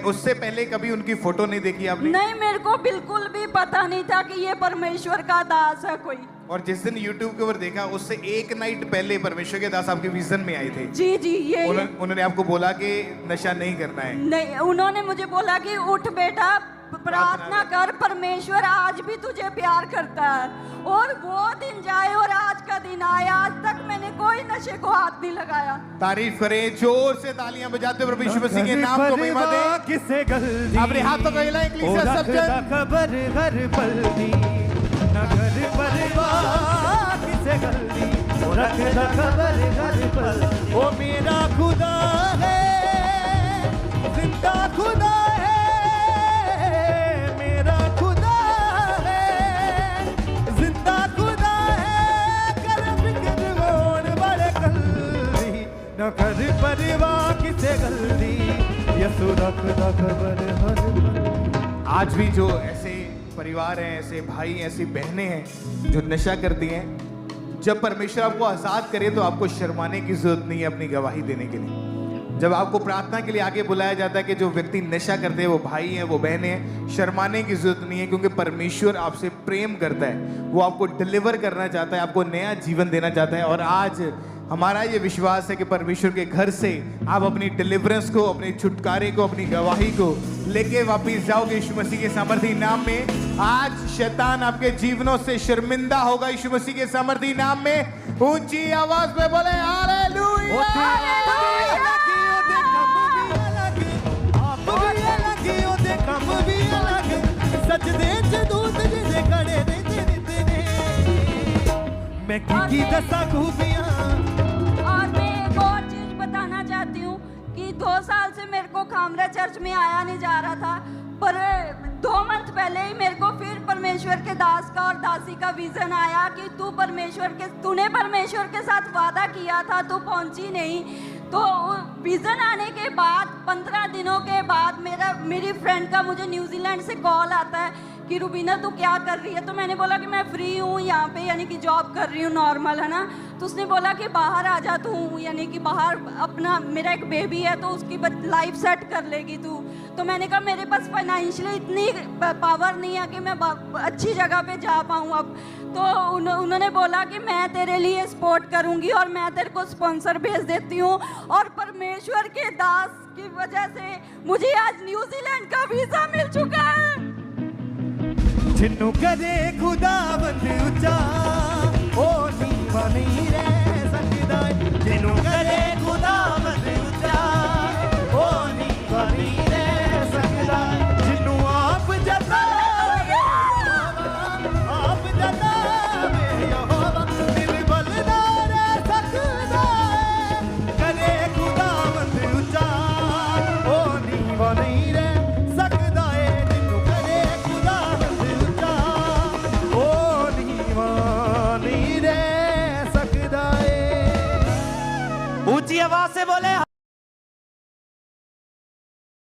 S3: उससे पहले कभी उनकी फोटो नहीं देखी आपने?
S14: नहीं, मेरे को बिल्कुल भी पता नहीं था कि ये परमेश्वर का दास है कोई।
S3: और जिस दिन YouTube के ऊपर देखा उससे एक नाइट पहले परमेश्वर के दास आपके विजन में आए थे?
S14: जी जी, ये
S3: उन्होंने आपको बोला कि नशा नहीं करना है?
S14: नहीं, उन्होंने मुझे बोला कि उठ बेटा, प्रार्थना कर, परमेश्वर आज भी तुझे प्यार करता है। और वो दिन जाए और आज का दिन आए, आज तक मैंने कोई नशे को हाथ नहीं लगाया।
S3: तारीफ करें, जोर से तालियां बजाते प्रभु यीशु मसीह के नाम को महिमा दें।
S11: किसे गलती
S3: अपने हाथों को हिलाएं,
S11: खबर हर पल दी न घर परिवार किसे गलती वो रखदा खबर हर पल। वो मेरा खुदा है, जिंदा खुदा है, मेरा खुदा है, जिंदा खुदा है, कर फिक्र मोड़ बड़े कल्दी न घर परिवार किसे गलती यसु रखदा खबर हर पल।
S3: आज भी जो ऐसे परिवार हैं, ऐसे भाई, ऐसी बहनें हैं जो नशा करती हैं, जब परमेश्वर आपको आज़ाद करे तो आपको शर्माने की जरूरत नहीं है अपनी गवाही देने के लिए। जब आपको प्रार्थना के लिए आगे बुलाया जाता है कि जो व्यक्ति नशा करते हैं वो भाई हैं, वो बहनें हैं, शर्माने की जरूरत नहीं है, क्योंकि परमेश्वर आपसे प्रेम करता है, वो आपको डिलीवर करना चाहता है, आपको नया जीवन देना चाहता है। और आज हमारा ये विश्वास है कि परमेश्वर के घर से आप अपनी डिलीवरेंस को, अपने छुटकारे को, अपनी गवाही को लेके वापिस जाओगे यीशु मसीह के सामर्थी नाम में। आज शैतान आपके जीवनों से शर्मिंदा होगा यीशु मसीह के सामर्थी नाम में। ऊंची आवाज में बोले हालेलुया।
S11: सजदे च दूत जिदे खड़े रहते ने मैं की दसा खूबियां।
S14: और मैं एक और चीज बताना चाहती हूँ कि 2 साल से मेरे को खामरा चर्च में आया नहीं जा रहा था, पर 2 मंथ पहले ही मेरे को फिर परमेश्वर के दास का और दासी का विजन आया कि तूने परमेश्वर के साथ वादा किया था, तू पहुंची नहीं। तो विजन आने के बाद 15 दिनों के बाद मेरी फ्रेंड का मुझे न्यूजीलैंड से कॉल आता है कि रुबीना तू क्या कर रही है। तो मैंने बोला कि मैं फ्री हूँ यहाँ पे, यानी कि जॉब कर रही हूँ नॉर्मल, है ना। तो उसने बोला कि बाहर आ जा तू, यानी कि बाहर अपना, मेरा एक बेबी है तो उसकी लाइफ सेट कर लेगी तू। तो मैंने कहा मेरे पास फाइनेंशियली इतनी पावर नहीं है कि मैं अच्छी जगह पे जा पाऊँ अब। तो उन्होंने बोला कि मैं तेरे लिए सपोर्ट करूँगी और मैं तेरे को स्पॉन्सर भेज देती हूँ। और परमेश्वर के दास की वजह से मुझे आज न्यूजीलैंड का वीज़ा मिल चुका है।
S11: जिन्नू करे खुदावंद ऊंचा ओ नीवा नहीं रहे।